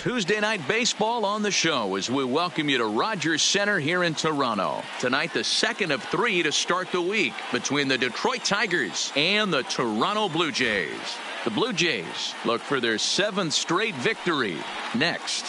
Tuesday night baseball on the show as we welcome you to Rogers Center here in Toronto. Tonight, the second of three to start the week between the Detroit Tigers and the Toronto Blue Jays. The Blue Jays look for their 7th straight victory next.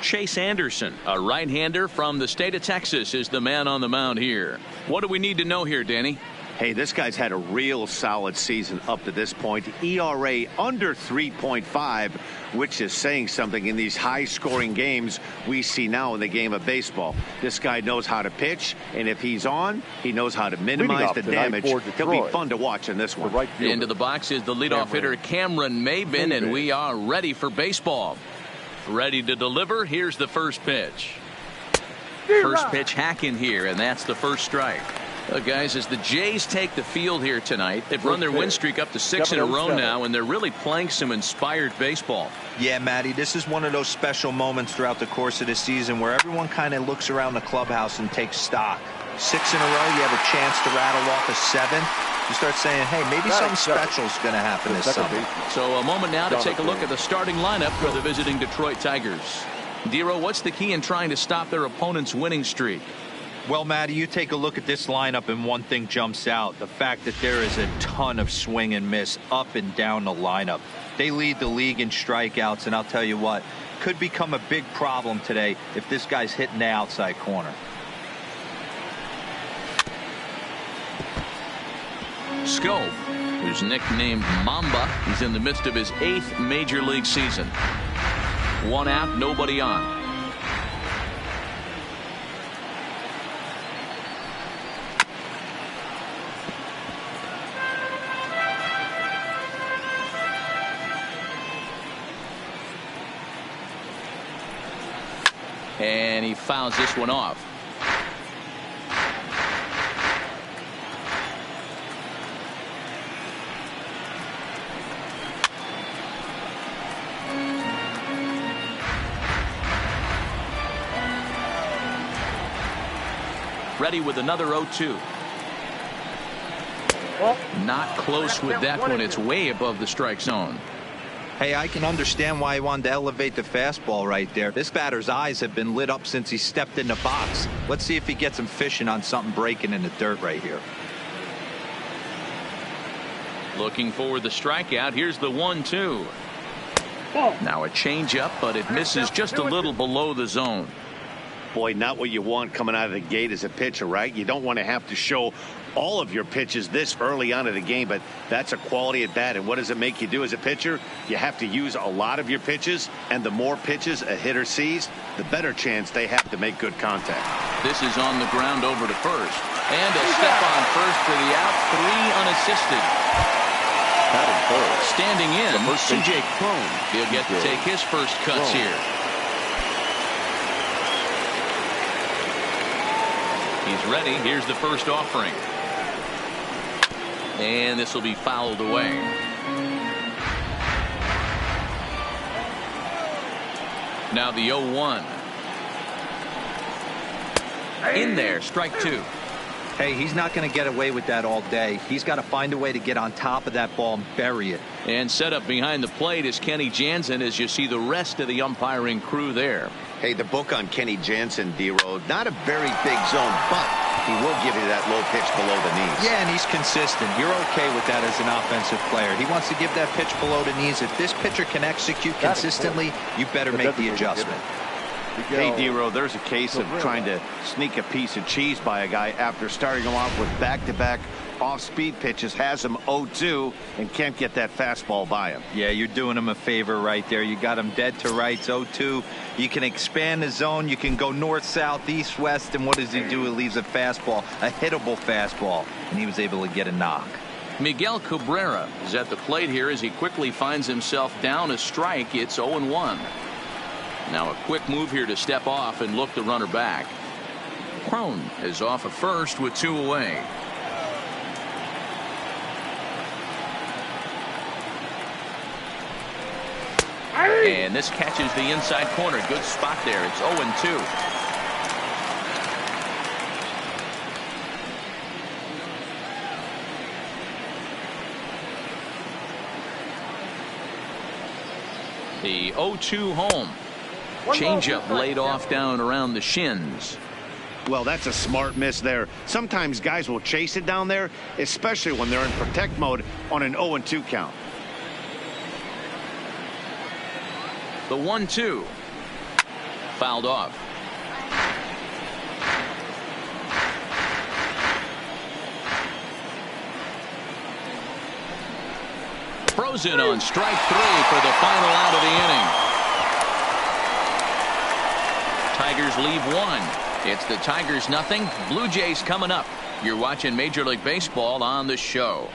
Chase Anderson, a right-hander from the state of Texas, is the man on the mound here. What do we need to know here, Danny? Hey, this guy's had a real solid season up to this point. ERA under 3.5, which is saying something in these high-scoring games we see now in the game of baseball. This guy knows how to pitch, and if he's on, he knows how to minimize the damage. He'll be fun to watch in this one. Into the box is the leadoff hitter Cameron Maybin, and we are ready for baseball. Ready to deliver. Here's the first pitch. First pitch hack in here, and that's the first strike. Guys, as the Jays take the field here tonight, they've run their win streak up to 6 in a row now, and they're really playing some inspired baseball. Yeah, Matty, this is one of those special moments throughout the course of the season where everyone kind of looks around the clubhouse and takes stock. 6 in a row, you have a chance to rattle off a 7th. You start saying, hey, maybe something special is going to happen this summer. So a moment now to take a look at the starting lineup for the visiting Detroit Tigers. Dero, what's the key in trying to stop their opponent's winning streak? Well, Matty, you take a look at this lineup and one thing jumps out. The fact that there is a ton of swing and miss up and down the lineup. They lead the league in strikeouts, and I'll tell you what, could become a big problem today if this guy's hitting the outside corner. Schoop, who's nicknamed Mamba, he's in the midst of his 8th major league season. 1 out, nobody on. And he fouls this one off. Ready with another 0-2. Not close with that one. It's way above the strike zone. Hey, I can understand why he wanted to elevate the fastball right there. This batter's eyes have been lit up since he stepped in the box. Let's see if he gets him fishing on something breaking in the dirt right here. Looking for the strikeout. Here's the 1-2. Now a changeup, but it misses just a little below the zone. Boy, not what you want coming out of the gate as a pitcher, right? You don't want to have to show all of your pitches this early on in the game, but that's a quality at bat. And what does it make you do as a pitcher? You have to use a lot of your pitches, and the more pitches a hitter sees, the better chance they have to make good contact. This is on the ground over to first, and a step on first for the out. 3 unassisted. Standing in, C.J. Cron. He'll get to take his first cuts here. He's ready. Here's the first offering. And this will be fouled away. Now the 0-1. In there, strike 2. Hey, he's not going to get away with that all day. He's got to find a way to get on top of that ball and bury it. And set up behind the plate is Kenny Jansen as you see the rest of the umpiring crew there. Hey, the book on Kenny Jansen, D-Road, not a very big zone, but he will give you that low pitch below the knees. Yeah, and he's consistent. You're okay with that as an offensive player. He wants to give that pitch below the knees. If this pitcher can execute consistently, you better make the adjustment. Hey, D-Row, there's a case of trying to sneak a piece of cheese by a guy after starting him off with back-to-back off-speed pitches, has him 0-2, and can't get that fastball by him. Yeah, you're doing him a favor right there. You got him dead to rights, 0-2. You can expand the zone. You can go north, south, east, west, and what does he do? He leaves a fastball, a hittable fastball, and he was able to get a knock. Miguel Cabrera is at the plate here as he quickly finds himself down a strike. It's 0-1. Now a quick move here to step off and look the runner back. Cron is off at first with 2 away. And this catches the inside corner. Good spot there. It's 0-2. The 0-2 home. Changeup laid off down around the shins. Well, that's a smart miss there. Sometimes guys will chase it down there, especially when they're in protect mode on an 0-2 count. The 1-2. Fouled off. Frozen on strike 3 for the final out of the inning. Tigers leave 1. It's the Tigers nothing. Blue Jays coming up. You're watching Major League Baseball on the show.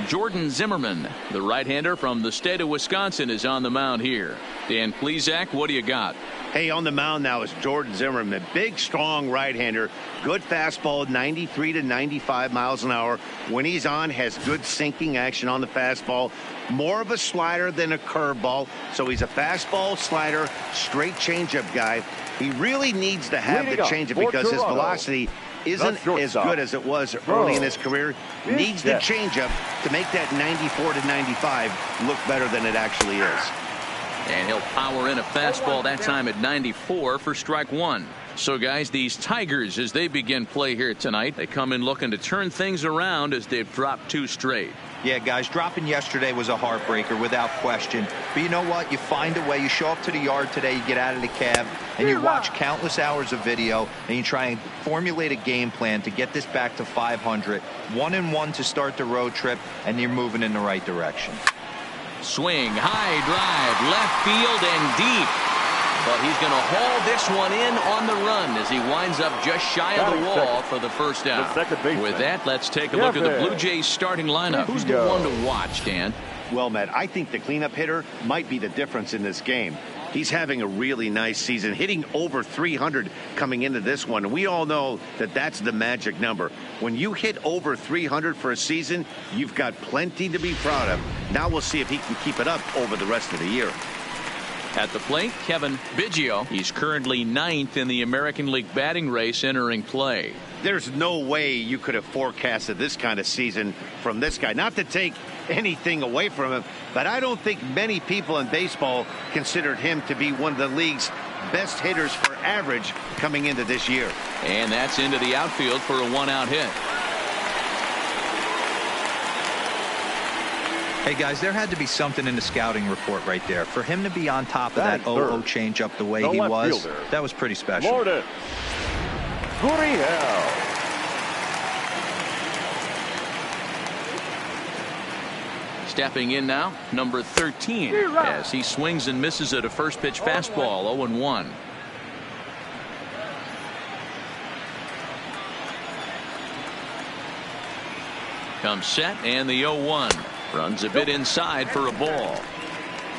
Jordan Zimmermann, the right-hander from the state of Wisconsin, is on the mound here. Dan Plesac, what do you got? Hey, on the mound now is Jordan Zimmermann, big, strong right-hander, good fastball, 93 to 95 miles an hour. When he's on, has good sinking action on the fastball, more of a slider than a curveball. So he's a fastball, slider, straight changeup guy. He really needs to have the changeup because his velocity isn't as good as it was early in his career. Needs the changeup to make that 94 to 95 look better than it actually is. And he'll power in a fastball that time at 94 for strike 1. So, guys, these Tigers, as they begin play here tonight, they come in looking to turn things around as they've dropped 2 straight. Yeah, guys, dropping yesterday was a heartbreaker without question. But you know what? You find a way. You show up to the yard today, you get out of the cab, and you watch countless hours of video, and you try and formulate a game plan to get this back to 500. 1-1 to start the road trip, and you're moving in the right direction. Swing, high drive, left field and deep. But he's going to haul this one in on the run as he winds up just shy of the wall for the first out. With that, let's take a look at the Blue Jays starting lineup. Who's the one to watch, Dan? Well, Matt, I think the cleanup hitter might be the difference in this game. He's having a really nice season, hitting over 300 coming into this one. We all know that that's the magic number. When you hit over 300 for a season, you've got plenty to be proud of. Now we'll see if he can keep it up over the rest of the year. At the plate, Kevin Biggio. He's currently 9th in the American League batting race entering play. There's no way you could have forecasted this kind of season from this guy. Not to take anything away from him, but I don't think many people in baseball considered him to be one of the league's best hitters for average coming into this year. And that's into the outfield for a 1-out hit. Hey, guys, there had to be something in the scouting report right there. For him to be on top of that 0-0 changeup the way he was, that was pretty special. Lourdes Gurriel. Stepping in now, number 13, as he swings and misses at a first pitch fastball, 0-1. Comes set, and the 0-1. Runs a bit inside for a ball.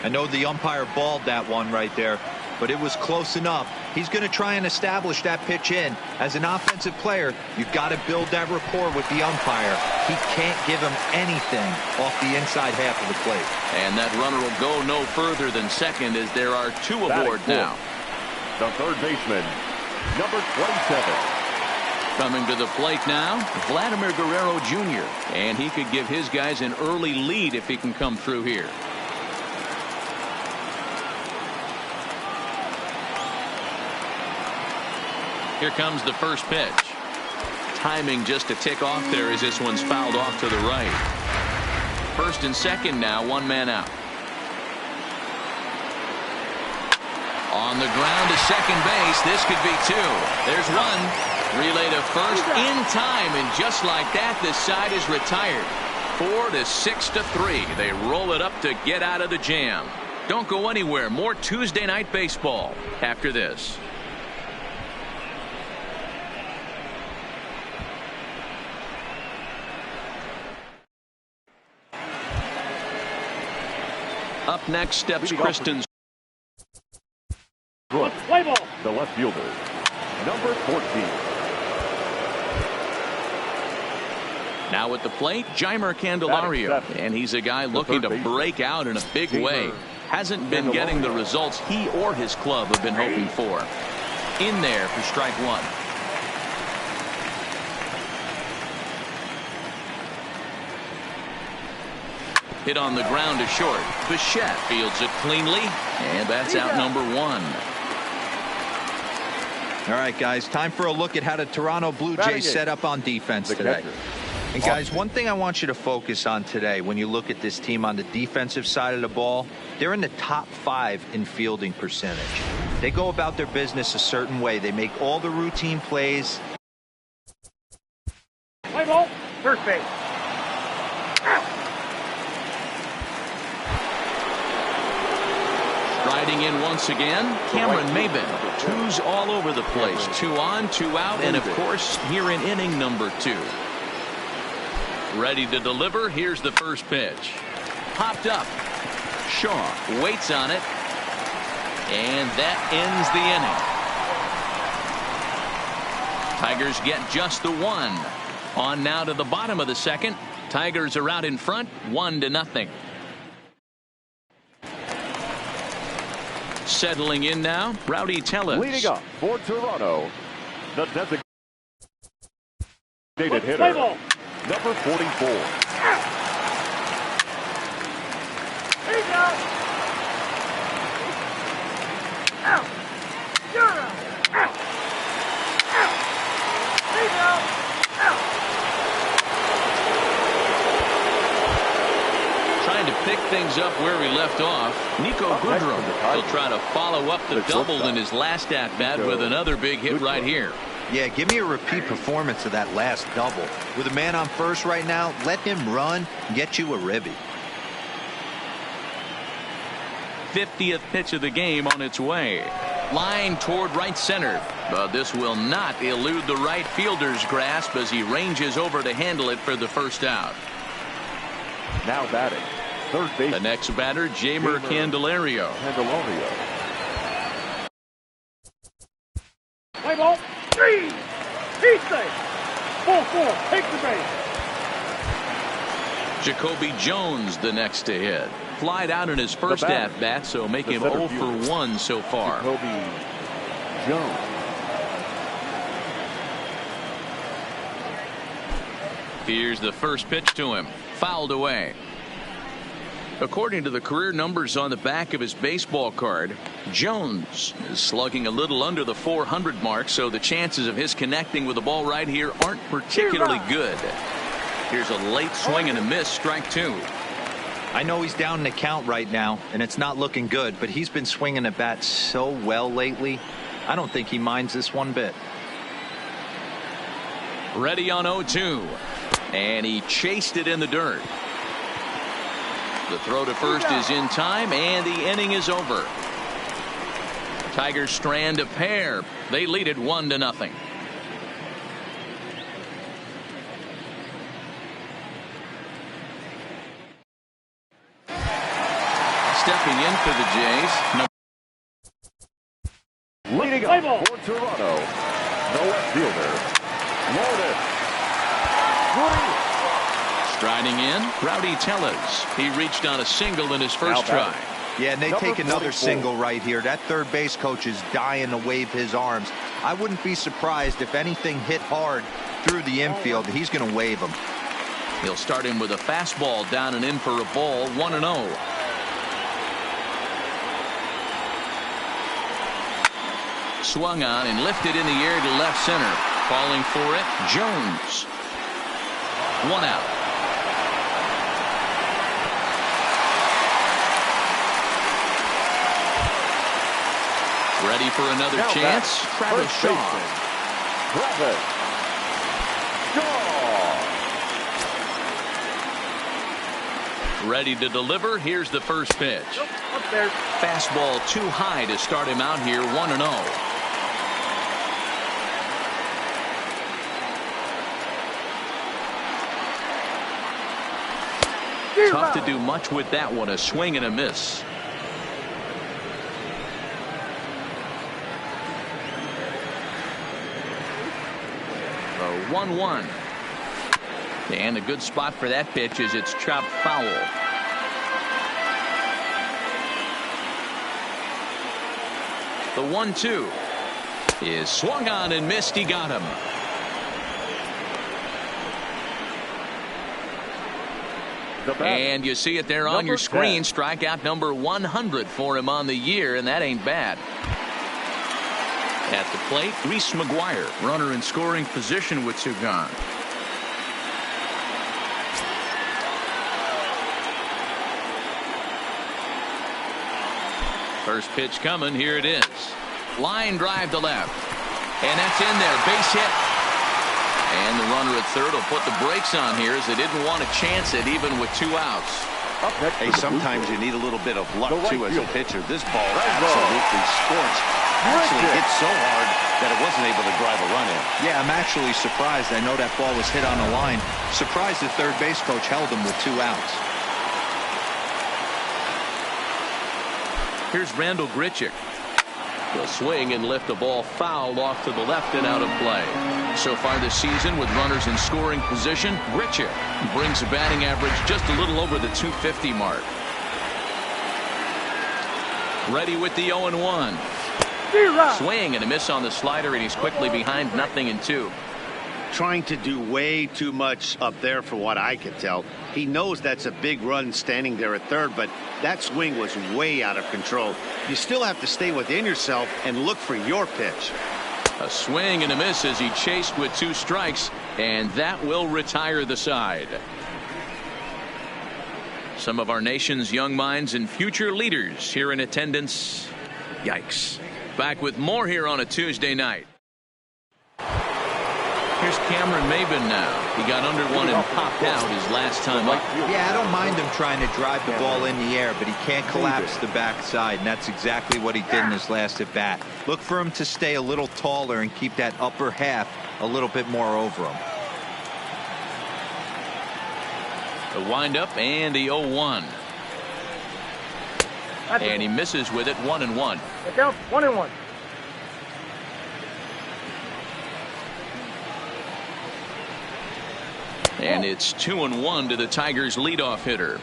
I know the umpire balled that one right there, but it was close enough. He's going to try and establish that pitch in. As an offensive player, you've got to build that rapport with the umpire. He can't give him anything off the inside half of the plate. And that runner will go no further than second as there are 2 aboard now. The third baseman, number 27. Coming to the plate now, Vladimir Guerrero Jr. And he could give his guys an early lead if he can come through here. Here comes the first pitch. Timing just to tick off there as this one's fouled off to the right. First and second now, 1 man out. On the ground to second base. This could be 2. There's 1. Relay to first in time, and just like that, this side is retired. 4 to 6 to 3. They roll it up to get out of the jam. Don't go anywhere. More Tuesday night baseball after this. Up next steps Kristen. The left fielder, number 14. Now at the plate, Jeimer Candelario, and he's a guy looking to break out in a big way. Hasn't been getting the results he or his club have been hoping for. In there for strike 1. Hit on the ground to short. Bichette fields it cleanly, and that's out number 1. All right, guys, time for a look at how the Toronto Blue Jays set up on defense today. And guys, one thing I want you to focus on today when you look at this team on the defensive side of the ball, they're in the top 5 in fielding percentage. They go about their business a certain way. They make all the routine plays. Play ball, first base. Striding in once again, Cameron Maybin. 2's all over the place. 2 on, 2 out, and of course, here in inning number 2. Ready to deliver. Here's the first pitch. Popped up. Shaw waits on it. And that ends the inning. Tigers get just the 1. On now to the bottom of the second. Tigers are out in front, 1-0. Settling in now, Rowdy Tellez. Leading up for Toronto, the designated hitter, number 44. Here you go. Out. You're out. Out. Out. Here you go. Out. Trying to pick things up where we left off. Nico Goodrum will try to follow up the double in his last at-bat with another big hit right here. Yeah, give me a repeat performance of that last double. With a man on first right now, let him run and get you a ribby. 50th pitch of the game on its way. Line toward right center. But this will not elude the right fielder's grasp as he ranges over to handle it for the first out. Now batting, third base. The next batter, Jeimer Candelario. Play ball, 3. He's safe. 4-4. Take the base. Jacoby Jones the next to hit. Flied out in his first at-bat, so make him 0 for 1 so far. Jacoby Jones. Here's the first pitch to him. Fouled away. According to the career numbers on the back of his baseball card, Jones is slugging a little under the 400 mark, so the chances of his connecting with the ball right here aren't particularly good. Here's a late swing and a miss, strike 2. I know he's down in the count right now, and it's not looking good, but he's been swinging the bat so well lately. I don't think he minds this one bit. Ready on 0-2. And he chased it in the dirt. The throw to first is in time, and the inning is over. Tigers strand a pair. They lead it 1-0. Stepping in for the Jays. Leading up for Toronto, the left fielder, Lourdes Gurriel. Striding in, Rowdy Tellez. He reached on a single in his first try. Yeah, and they take another single right here. That third base coach is dying to wave his arms. I wouldn't be surprised if anything hit hard through the infield. He's going to wave them. He'll start him with a fastball down and in for a ball, 1-0. Swung on and lifted in the air to left center. Calling for it, Jones. 1 out. Ready for another chance? Travis Shaw. Travis Shaw. Ready to deliver. Here's the first pitch. Up there. Fastball too high to start him out here, 1-0. Tough to do much with that one. A swing and a miss. A 1-1. And a good spot for that pitch is it's chopped foul. The 1-2 is swung on and missed. He got him. And you see it there on your screen. Strikeout number 100 for him on the year, and that ain't bad. At the plate, Reese McGuire, runner in scoring position with two gone. First pitch coming. Here it is. Line drive to left. And that's in there. Base hit. And the runner at third will put the brakes on here as they didn't want to chance it even with two outs. Hey, sometimes you need a little bit of luck too as a pitcher. This ball absolutely scorched. Actually hit so hard that it wasn't able to drive a run in. Yeah, I'm actually surprised. I know that ball was hit on the line. Surprised the third base coach held him with two outs. Here's Randal Grichuk. He'll swing and lift the ball foul off to the left and out of play. So far this season with runners in scoring position, Grichuk brings a batting average just a little over the 250 mark. Ready with the 0-1. Swing and a miss on the slider, and he's quickly behind 0-2. Trying to do way too much up there for what I could tell. He knows that's a big run standing there at third, but that swing was way out of control. You still have to stay within yourself and look for your pitch. A swing and a miss as he chased with two strikes, and that will retire the side. Some of our nation's young minds and future leaders here in attendance. Yikes. Back with more here on a Tuesday night. Here's Cameron Maybin now. He got under one and popped out his last time up. Yeah, I don't mind him trying to drive the ball in the air, but he can't collapse the backside, and that's exactly what he did in his last at bat. Look for him to stay a little taller and keep that upper half a little bit more over him. The windup and the 0-1. And he misses with it. 1-1. Count 1-1. And it's 2-1 to the Tigers' leadoff hitter.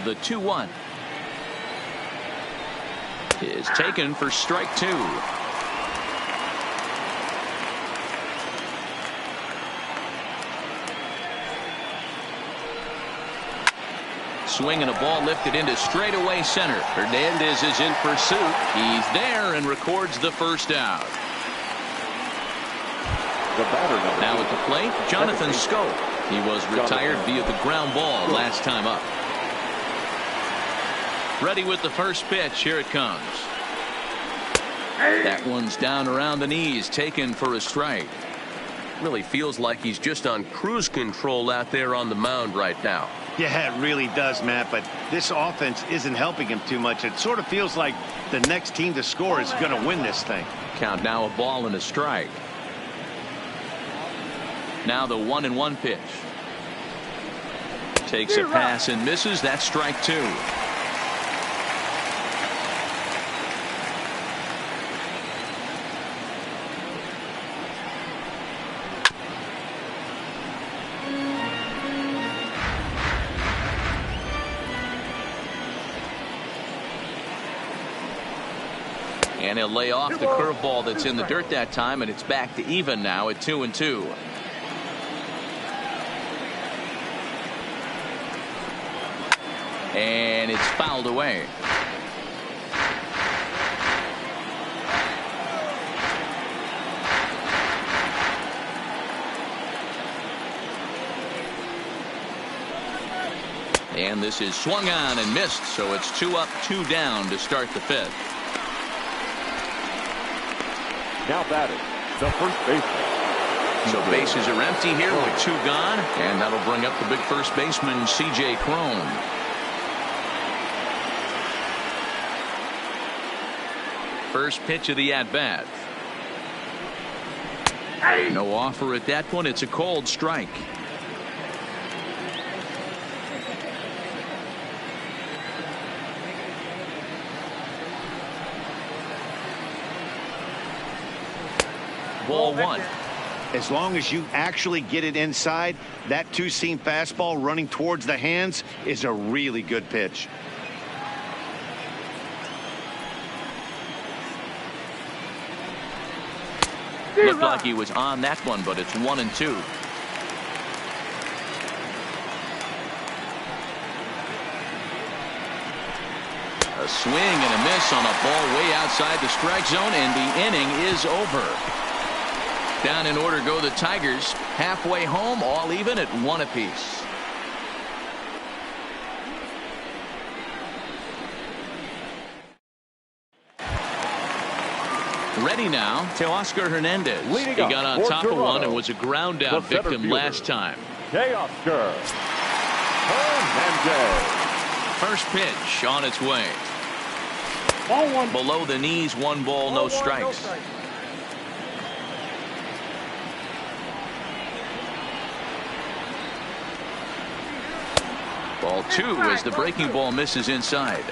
The 2-1 is taken for strike two. Swing and a ball lifted into straightaway center. Hernandez is in pursuit. He's there and records the first out. Now at the plate, Jonathan Schoop. He was retired via the ground ball last time up. Ready with the first pitch. Here it comes. That one's down around the knees, taken for a strike. Really feels like he's just on cruise control out there on the mound right now. Yeah, it really does, Matt, but this offense isn't helping him too much. It sort of feels like the next team to score is going to win this thing. Count now a ball and a strike. Now the 1-1 pitch. Takes a pass and misses. That's strike two. And he'll lay off the curveball that's in the dirt that time, and it's back to even now at 2-2. And it's fouled away. And this is swung on and missed, so it's 2 up, 2 down to start the fifth. Now batting, the first baseman. So bases are empty here with 2 gone, and that'll bring up the big first baseman, C.J. Cron. First pitch of the at-bat. No offer at that one. It's a cold strike. Ball one. As long as you actually get it inside, that two-seam fastball running towards the hands is a really good pitch. Looked like he was on that one, but it's 1-2. A swing and a miss on a ball way outside the strike zone, and the inning is over. Down in order go the Tigers. Halfway home, all even at 1 apiece. Ready now, Teoscar Hernandez. He got on top of one and was a ground out victim last time. Teoscar Hernandez. First pitch on its way. Ball one. Below the knees, 1 ball, no strikes. Ball 2 as the breaking ball misses inside.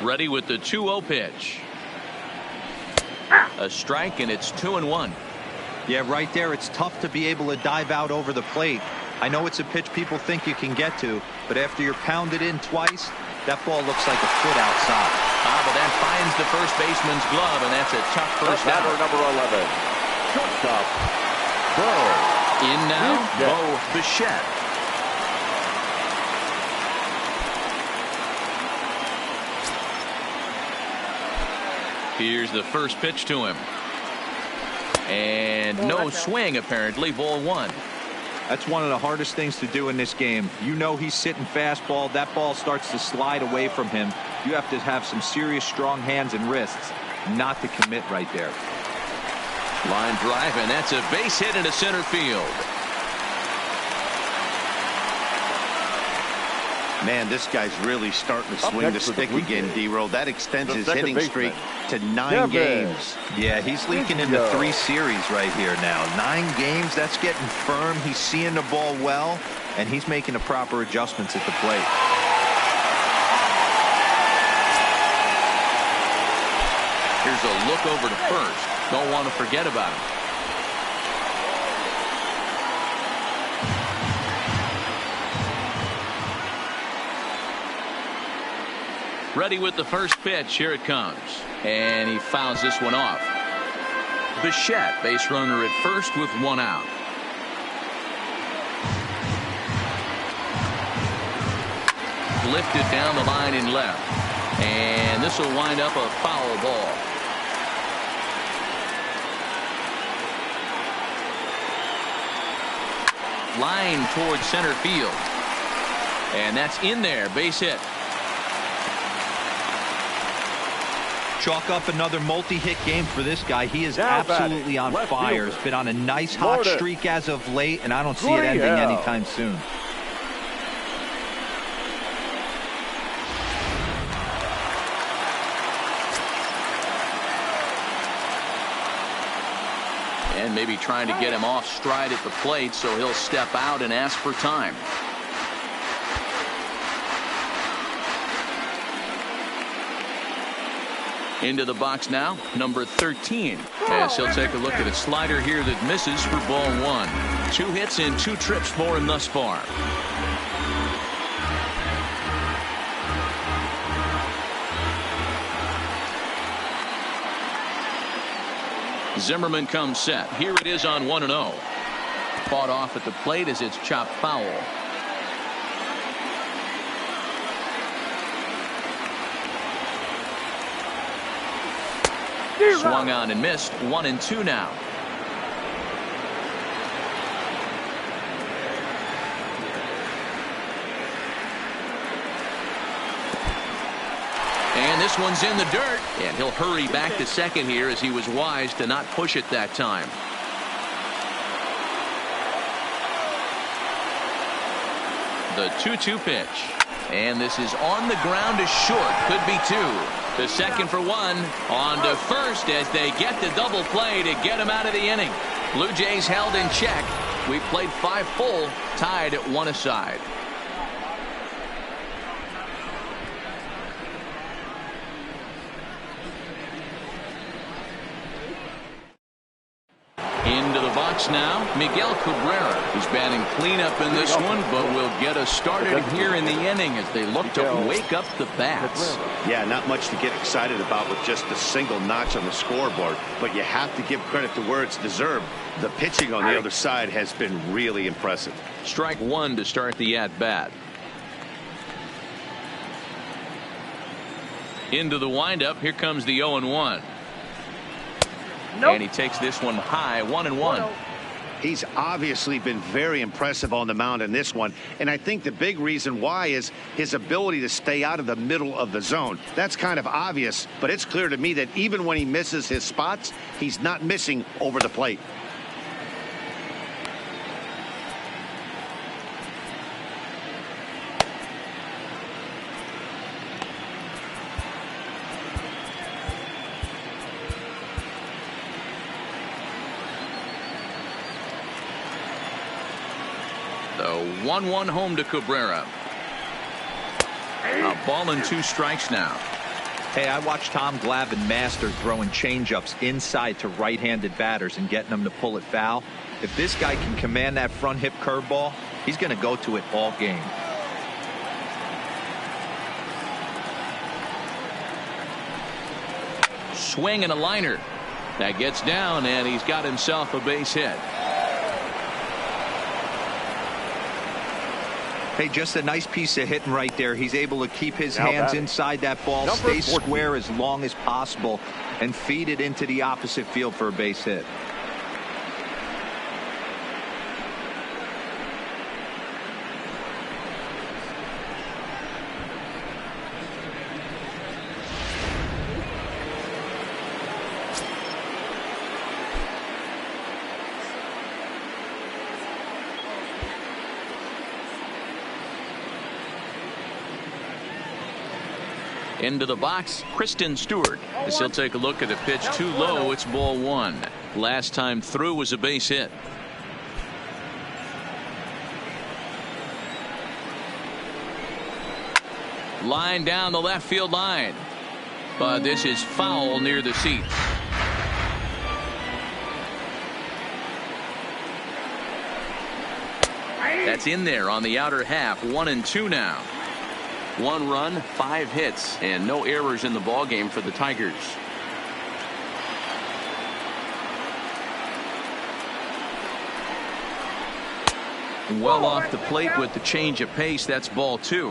Ready with the 2-0 pitch. A strike, and it's 2-1. Yeah, right there, it's tough to be able to dive out over the plate. I know it's a pitch people think you can get to, but after you're pounded in twice, that ball looks like a foot outside. But that finds the first baseman's glove, and that's a tough first out. Number 11, shortstop, Bo. In now, Bo Bichette. Here's the first pitch to him. And no swing, apparently. Ball 1. That's one of the hardest things to do in this game. You know he's sitting fastball. That ball starts to slide away from him. You have to have some serious strong hands and wrists not to commit right there. Line drive, and that's a base hit into center field. Man, this guy's really starting to swing the stick again, D-Roll. That extends his hitting streak to 9 games. Yeah, he's leaking into 3 series right here now. 9 games, that's getting firm. He's seeing the ball well, and he's making the proper adjustments at the plate. Here's a look over to first. Don't want to forget about him. Ready with the first pitch. Here it comes. And he fouls this one off. Bichette, base runner at first with 1 out. Lifted down the line in left. And this will wind up a foul ball. Line towards center field. And that's in there. Base hit. Chalk up another multi-hit game for this guy. He is absolutely on fire. He's been on a nice hot streak as of late, and I don't see it ending anytime soon. And maybe trying to get him off stride at the plate, so he'll step out and ask for time. Into the box now, number 13. As he'll take a look at a slider here that misses for ball 1. 2 hits and 2 trips for him thus far. Zimmerman comes set. Here it is on 1-0. Fought off at the plate as it's chopped foul. Swung on and missed. 1-2 now. And this one's in the dirt. And he'll hurry back to second here as he was wise to not push it that time. The 2-2 pitch. And this is on the ground to short. Could be 2. The second for 1. On to first as they get the double play to get him out of the inning. Blue Jays held in check. We played 5 full, tied at 1 aside. Into the box now, Miguel Cabrera. He's batting cleanup in this one, but will get us started here in the inning as they look to wake up the bats. Yeah, not much to get excited about with just a single notch on the scoreboard, but you have to give credit to where it's deserved. The pitching on the other side has been really impressive. Strike one to start the at-bat. Into the windup, here comes the 0-1. And he takes this one high, 1-1. He's obviously been very impressive on the mound in this one, and I think the big reason why is his ability to stay out of the middle of the zone. That's kind of obvious, but it's clear to me that even when he misses his spots, he's not missing over the plate. The 1-1 home to Cabrera. A ball and 2 strikes now. Hey, I watched Tom Glavine master throwing changeups inside to right-handed batters and getting them to pull it foul. If this guy can command that front hip curveball, he's going to go to it all game. Swing and a liner. That gets down, and he's got himself a base hit. Hey, just a nice piece of hitting right there. He's able to keep his hands inside that ball, stay square as long as possible, and feed it into the opposite field for a base hit. Into the box, Kristen Stewart. As he'll take a look at the pitch too low, it's ball 1. Last time through was a base hit. Line down the left field line. But this is foul near the seats. That's in there on the outer half. 1-2 now. 1 run, 5 hits, and no errors in the ballgame for the Tigers. Well off the plate with the change of pace. That's ball 2.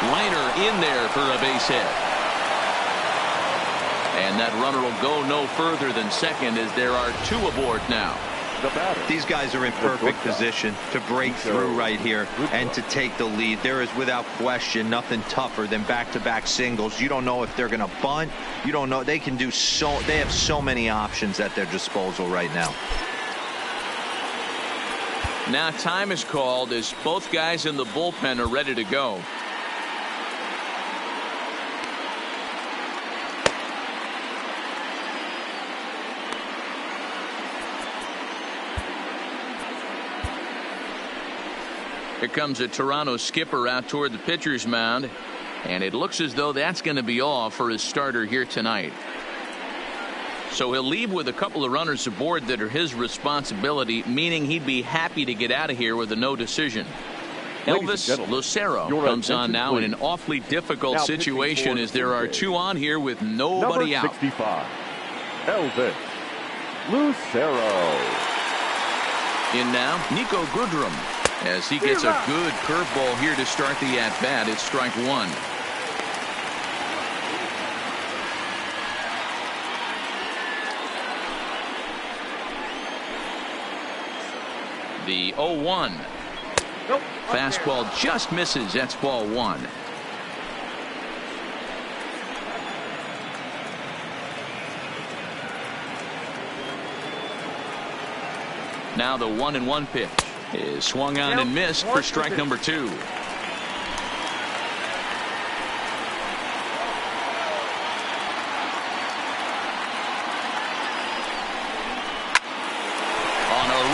Liner in there for a base hit. And that runner will go no further than second as there are 2 aboard now. These guys are in perfect position to break through right here and to take the lead. There is without question nothing tougher than back-to-back singles. You don't know if they're going to bunt. You don't know. They can do so. They have so many options at their disposal right now. Now time is called as both guys in the bullpen are ready to go. Here comes a Toronto skipper out toward the pitcher's mound, and it looks as though that's going to be all for his starter here tonight. So he'll leave with a couple of runners aboard that are his responsibility, meaning he'd be happy to get out of here with a no decision. Elvis Lucero comes on now in an awfully difficult situation as there are 2 on here with nobody out. Number 65, Elvis Lucero. In now, Nico Goodrum. As he gets a good curveball here to start the at-bat. It's strike 1. The 0-1. Fastball just misses. That's ball 1. Now the 1-1 pitch is swung on and missed for strike number 2. On a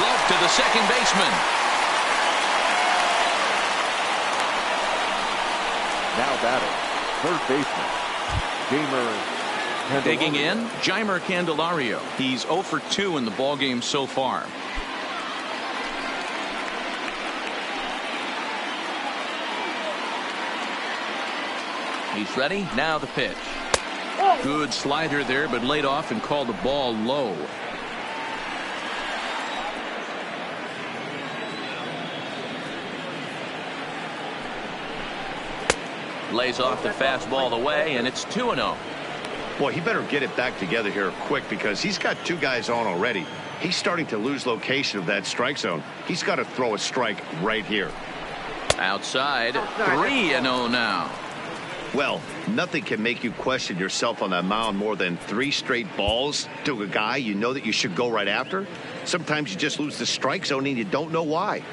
rope to the second baseman. Now batting, third baseman, Jeimer Candelario. Digging in, Jeimer Candelario. He's 0 for 2 in the ballgame so far. He's ready. Now the pitch. Good slider there, but laid off and called the ball low. Lays off the fastball away, and it's 2-0. Boy, he better get it back together here quick because he's got two guys on already. He's starting to lose location of that strike zone. He's got to throw a strike right here. Outside, 3-0 now. Well, nothing can make you question yourself on that mound more than 3 straight balls to a guy you know that you should go right after. Sometimes you just lose the strike zone and you don't know why.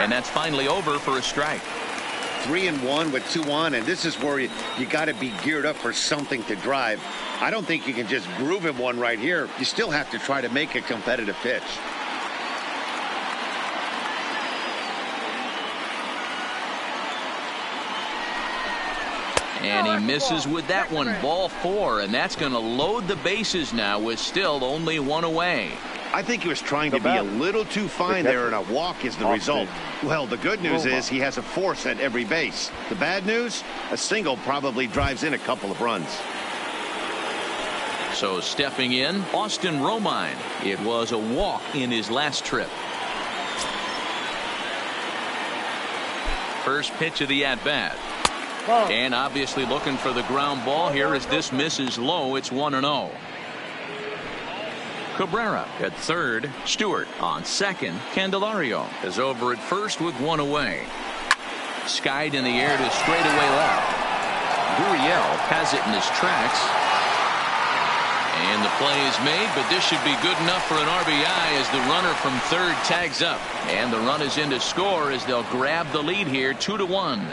And that's finally over for a strike. 3-1 with 2 on, and this is where you got to be geared up for something to drive. I don't think you can just groove him one right here. You still have to try to make a competitive pitch. And he misses with that one. Ball 4, and that's going to load the bases now with still only 1 away. I think he was trying to be a little too fine there, and a walk is the result. Well, the good news is he has a force at every base. The bad news, a single probably drives in a couple of runs. So stepping in, Austin Romine. It was a walk in his last trip. First pitch of the at-bat. And obviously looking for the ground ball here as this misses low. It's 1-0. Cabrera at third. Stewart on second. Candelario is over at first with 1 away. Skied in the air to straightaway left. Gurriel has it in his tracks. And the play is made, but this should be good enough for an RBI as the runner from third tags up. And the run is in to score as they'll grab the lead here 2-1.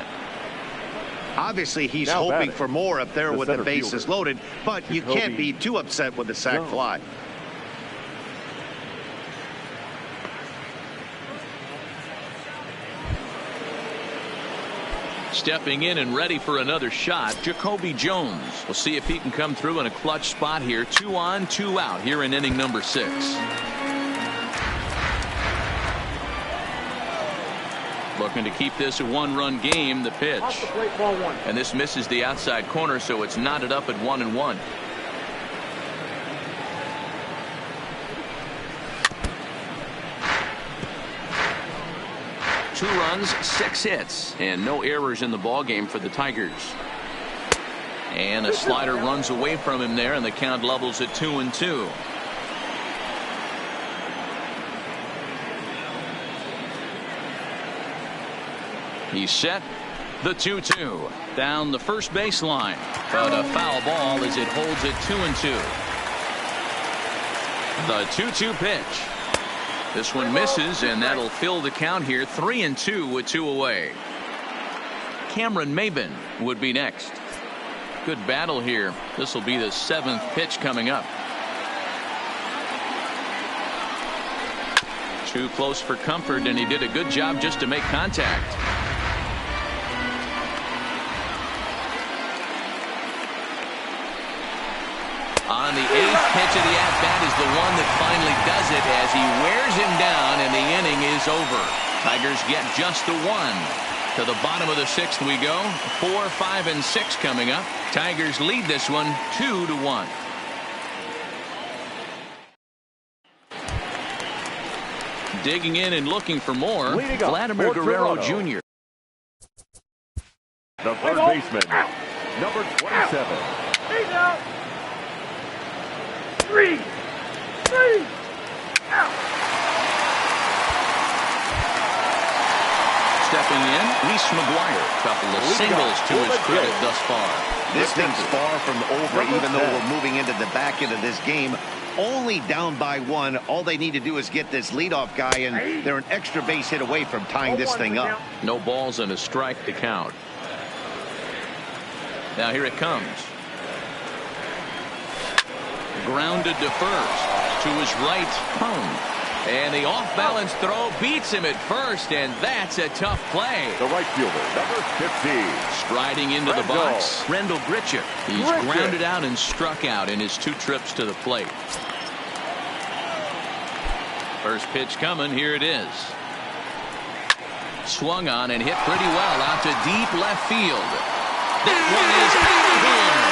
Obviously, he's hoping for more up there with the bases loaded, but you can't be too upset with the sac fly. Stepping in and ready for another shot, Jacoby Jones. We'll see if he can come through in a clutch spot here. 2 on, 2 out here in inning number 6. Looking to keep this a 1-run game. The pitch. And this misses the outside corner, so it's knotted up at 1-1. Two runs, 6 hits, and no errors in the ballgame for the Tigers. And a slider runs away from him there, and the count levels at 2-2. He's set. The 2-2 down the first baseline, but a foul ball as it holds it 2-2. The 2-2 pitch. This one misses, and that'll fill the count here. 3-2 with 2 away. Cameron Maybin would be next. Good battle here. This will be the 7th pitch coming up. Too close for comfort, and he did a good job just to make contact. On the 8th pitch of the at-bat is the one that finally does it as he wears him down, and the inning is over. Tigers get just the 1. To the bottom of the 6th we go. 4, 5, and 6 coming up. Tigers lead this one 2-1. Digging in and looking for more, Vladimir Guerrero Jr. The third baseman, number 27. He's out. 3, out. Stepping in, Reese McGuire. Couple of singles to his credit thus far. This thing's far from over, even though we're moving into the back end of this game. only down by 1. All they need to do is get this leadoff guy, and they're an extra base hit away from tying this thing up. No balls and a strike to count. Now here it comes. Grounded to first. To his right, home. And the off-balance throw beats him at first, and that's a tough play. The right fielder, number 15. Striding into the box, Randall Grichuk. He's grounded out and struck out in his 2 trips to the plate. First pitch coming, here it is. Swung on and hit pretty well out to deep left field. That one is out of here.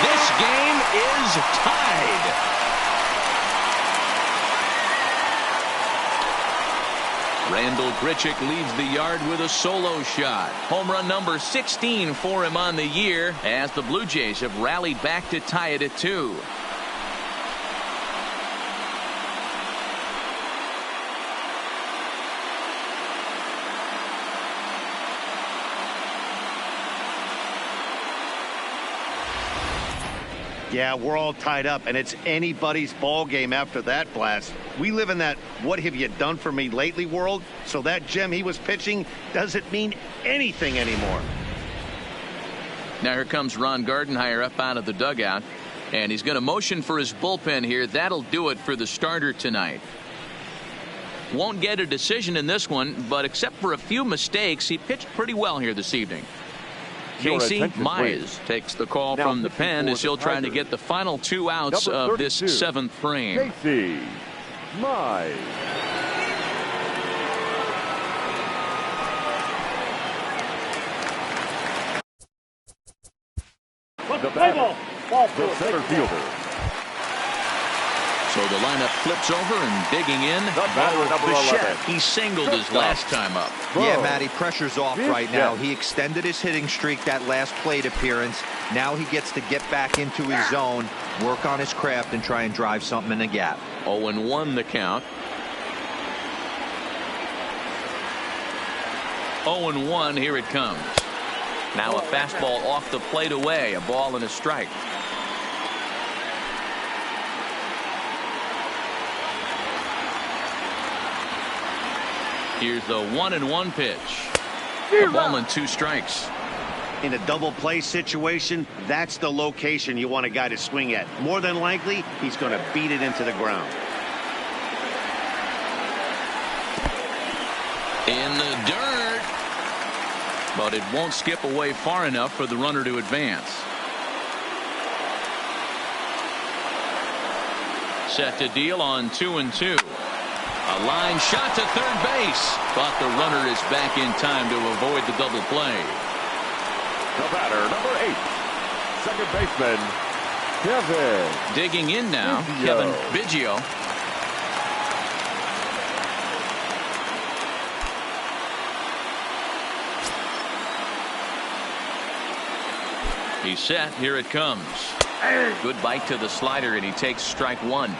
This game is tied. Randall Grichuk leaves the yard with a solo shot. Home run number 16 for him on the year as the Blue Jays have rallied back to tie it at 2. Yeah, we're all tied up, and it's anybody's ball game after that blast. We live in that what have you done for me lately world, so that gem he was pitching doesn't mean anything anymore. Now here comes Ron Gardenhire up out of the dugout, and he's going to motion for his bullpen here. That'll do it for the starter tonight. Won't get a decision in this one, but except for a few mistakes, he pitched pretty well here this evening. Casey Mize takes the call from the pen as he'll try to get the final 2 outs of this 7th frame. Casey Mize. The batter, the center fielder. So the lineup flips over and digging in. The batter, number 11. He singled his last time up. Yeah, Matty, pressure's off right now. He extended his hitting streak that last plate appearance. Now he gets to get back into his zone, work on his craft, and try and drive something in the gap. 0-1 the count. 0-1, here it comes. Now a fastball off the plate away, a ball and a strike. Here's the 1-1 pitch. A ball and 2 strikes. In a double play situation, that's the location you want a guy to swing at. More than likely, he's going to beat it into the ground. In the dirt. But it won't skip away far enough for the runner to advance. Set to deal on 2-2. A line shot to third base, but the runner is back in time to avoid the double play. The batter, number 8, second baseman, Kevin. Digging in now, Biggio. Kevin Biggio. He's set. Here it comes. Good bite to the slider, and he takes strike 1.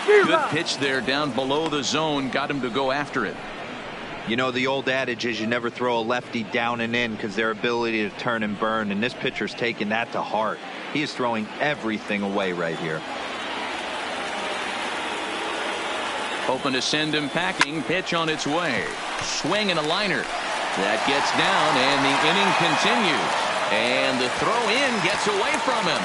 Good pitch there down below the zone. Got him to go after it. You know, the old adage is you never throw a lefty down and in because their ability to turn and burn, and this pitcher's taking that to heart. He is throwing everything away right here. Hoping to send him packing. Pitch on its way. Swing and a liner. That gets down, and the inning continues. And the throw in gets away from him.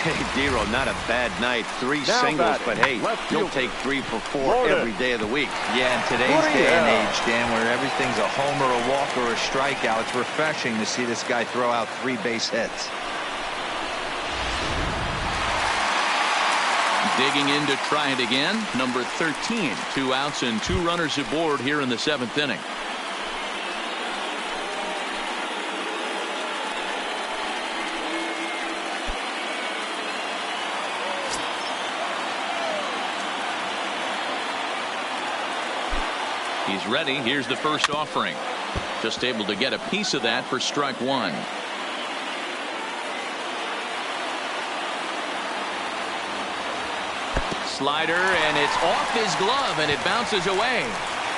Hey, Dero, not a bad night. 3 Now singles, batting, but hey, left he'll fielder. take 3 for 4 Loaded. every day of the week. Yeah, in today's day and age, Dan, where everything's a homer, a walk, or a strikeout, it's refreshing to see this guy throw out 3 base hits. Digging in to try it again. Number 13. 2 outs and 2 runners aboard here in the 7th inning. He's ready. Here's the first offering. Just able to get a piece of that for strike 1. Slider, and it's off his glove, and it bounces away.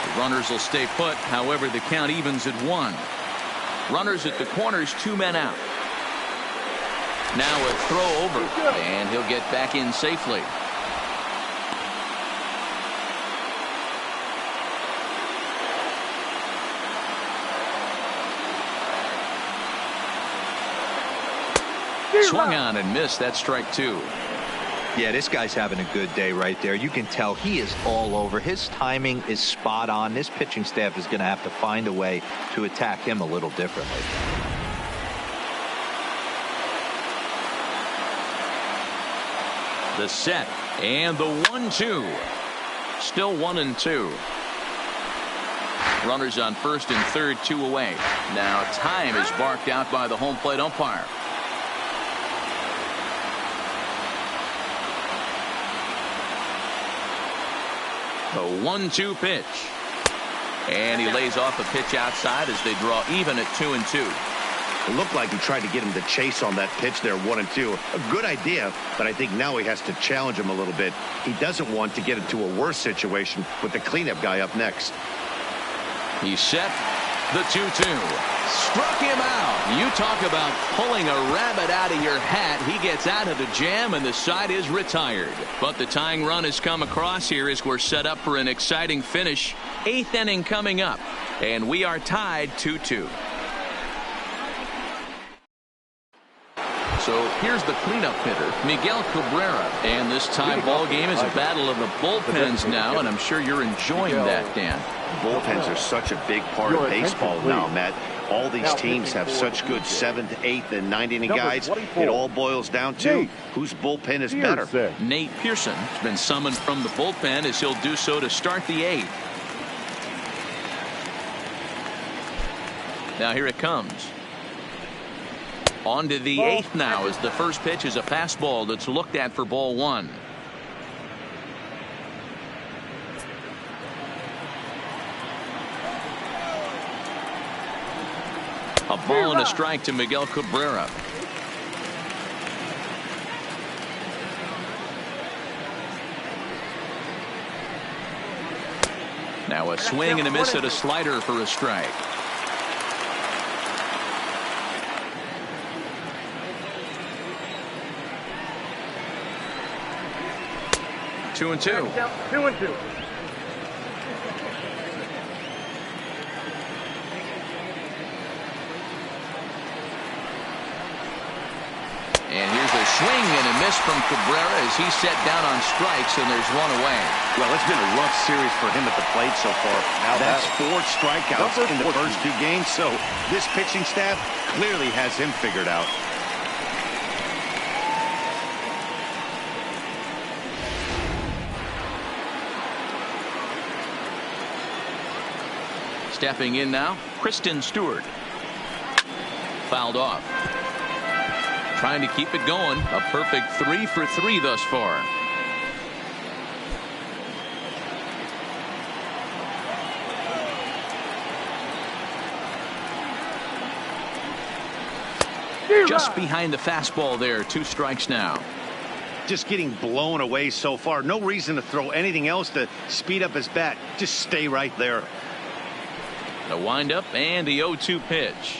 The runners will stay put. However, the count evens at 1. Runners at the corners, 2 men out. Now a throw over, and he'll get back in safely. Swung on and missed. That's strike 2. Yeah, this guy's having a good day right there. You can tell he is all over. His timing is spot on. This pitching staff is going to have to find a way to attack him a little differently. The set and the 1-2. Still 1-2. Runners on first and third, 2 away. Now time is barked out by the home plate umpire. The 1-2 pitch. And he lays off a pitch outside as they draw even at 2-2. It looked like he tried to get him to chase on that pitch there, 1-2. A good idea, but I think now he has to challenge him a little bit. He doesn't want to get into a worse situation with the cleanup guy up next. He's set. The 2-2. Struck him out. You talk about pulling a rabbit out of your hat. He gets out of the jam and the side is retired. But the tying run has come across here as we're set up for an exciting finish. 8th inning coming up. And we are tied 2-2. So here's the cleanup hitter, Miguel Cabrera. And this tie ball game is a battle of the bullpens now, and I'm sure you're enjoying that, Dan. Bullpens are such a big part of baseball now, Matt. All these teams have such good 7th, 8th, and 9th inning guys. It all boils down to whose bullpen is better. Nate Pearson has been summoned from the bullpen as he'll do so to start the 8th. Now here it comes. On to the 8th now as the first pitch is a fastball that's looked at for ball 1. A ball and a strike to Miguel Cabrera. Now a swing and a miss at a slider for a strike. Two and two. 2-2. And here's a swing and a miss from Cabrera as he's set down on strikes, and there's 1 away. Well, it's been a rough series for him at the plate so far. That's 4 strikeouts in the first 2 games, so this pitching staff clearly has him figured out. Stepping in now, Kristen Stewart. Fouled off. Trying to keep it going. A perfect 3 for 3 thus far. Just behind the fastball there. 2 strikes now. Just getting blown away so far. No reason to throw anything else to speed up his bat. Just stay right there. The windup and the 0-2 pitch.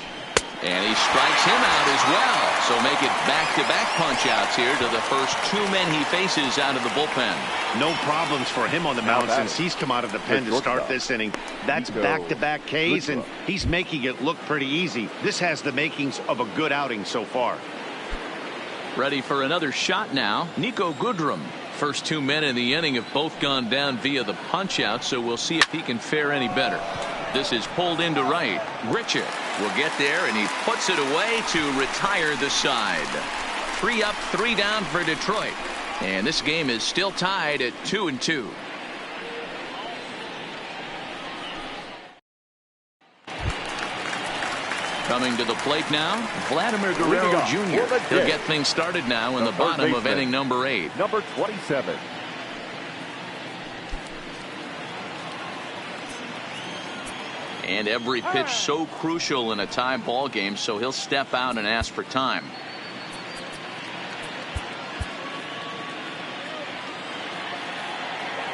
And he strikes him out as well. So make it back-to-back punch-outs here to the first 2 men he faces out of the bullpen. No problems for him on the mound since he's come out of the pen to start this inning. That's back-to-back Ks, and he's making it look pretty easy. This has the makings of a good outing so far. Ready for another shot now. Niko Goodrum. First 2 men in the inning have both gone down via the punch-out, so we'll see if he can fare any better. This is pulled into right. Richard will get there, and he puts it away to retire the side. 3 up, 3 down for Detroit. And this game is still tied at 2-2. Coming to the plate now, Vladimir Guerrero Jr. He'll get things started now in the bottom of inning number 8. Number 27. And every pitch so crucial in a tie ball game, so he'll step out and ask for time.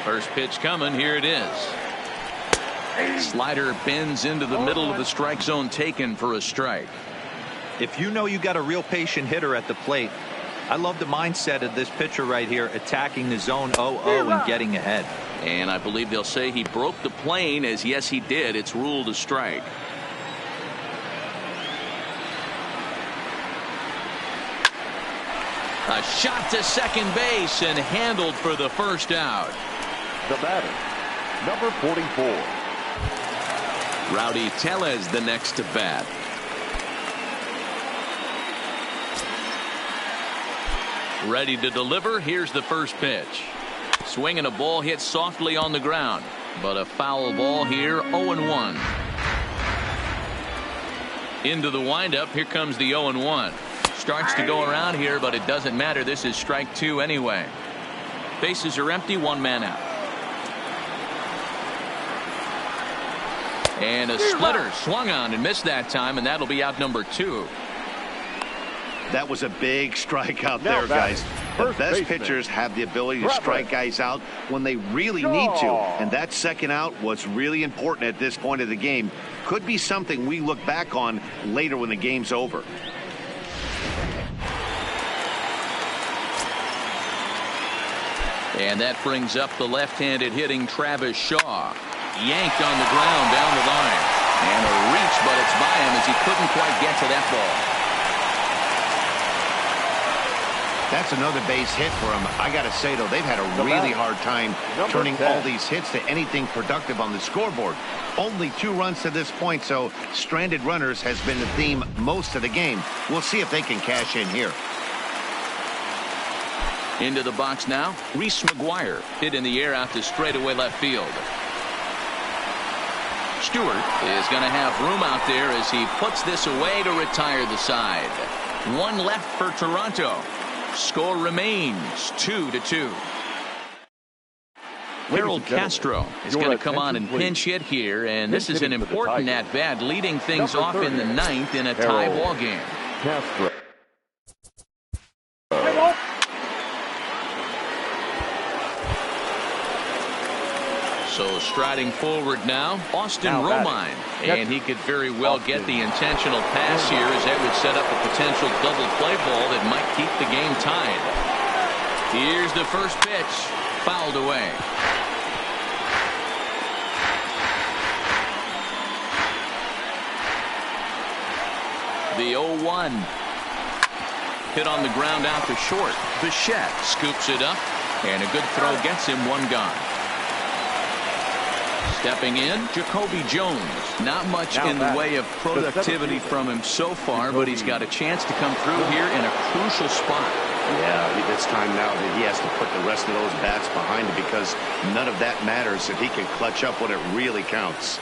First pitch coming. Here it is. Slider bends into the middle of the strike zone, taken for a strike. If you know you got a real patient hitter at the plate, I love the mindset of this pitcher right here, attacking the zone 0-0 and getting ahead. And I believe they'll say he broke the plane, as yes he did. It's ruled a strike. A shot to second base and handled for the first out. The batter, number 44. Rowdy Tellez the next to bat. Ready to deliver. Here's the first pitch. Swinging a ball hit softly on the ground, but a foul ball here. 0-1. Into the windup. Here comes the 0-1. Starts to go around here, but it doesn't matter. This is strike 2 anyway. Bases are empty. 1 man out. And a splitter swung on and missed that time, and that'll be out number 2. That was a big strikeout there, guys. The best pitchers have the ability to strike guys out when they really need to. And that second out was really important at this point of the game. Could be something we look back on later when the game's over. And that brings up the left-handed hitting Travis Shaw. Yanked on the ground down the line. And a reach, but it's by him as he couldn't quite get to that ball. That's another base hit for him. I got to say, though, they've had a really hard time turning all these hits to anything productive on the scoreboard. Only 2 runs to this point, so stranded runners has been the theme most of the game. We'll see if they can cash in here. Into the box now. Reese McGuire hit in the air out to straightaway left field. Stewart is going to have room out there as he puts this away to retire the side. 1 left for Toronto. Score remains 2-2. Harold Castro is going to come on and pinch hit here, and this is an important at-bat, leading things off in the 9th in a tie ball game. Castro. So striding forward now, Austin Romine, and he could very well get the intentional pass here, as that would set up a potential double play ball that might keep the game tied. Here's the first pitch, fouled away. The 0-1. Hit on the ground out to short. Bichette scoops it up, and a good throw gets him 1 gone. Stepping in, Jacoby Jones. Not much in the way of productivity from him so far, but he's got a chance to come through here in a crucial spot. Yeah, it's time now that he has to put the rest of those bats behind him, because none of that matters if he can clutch up when it really counts.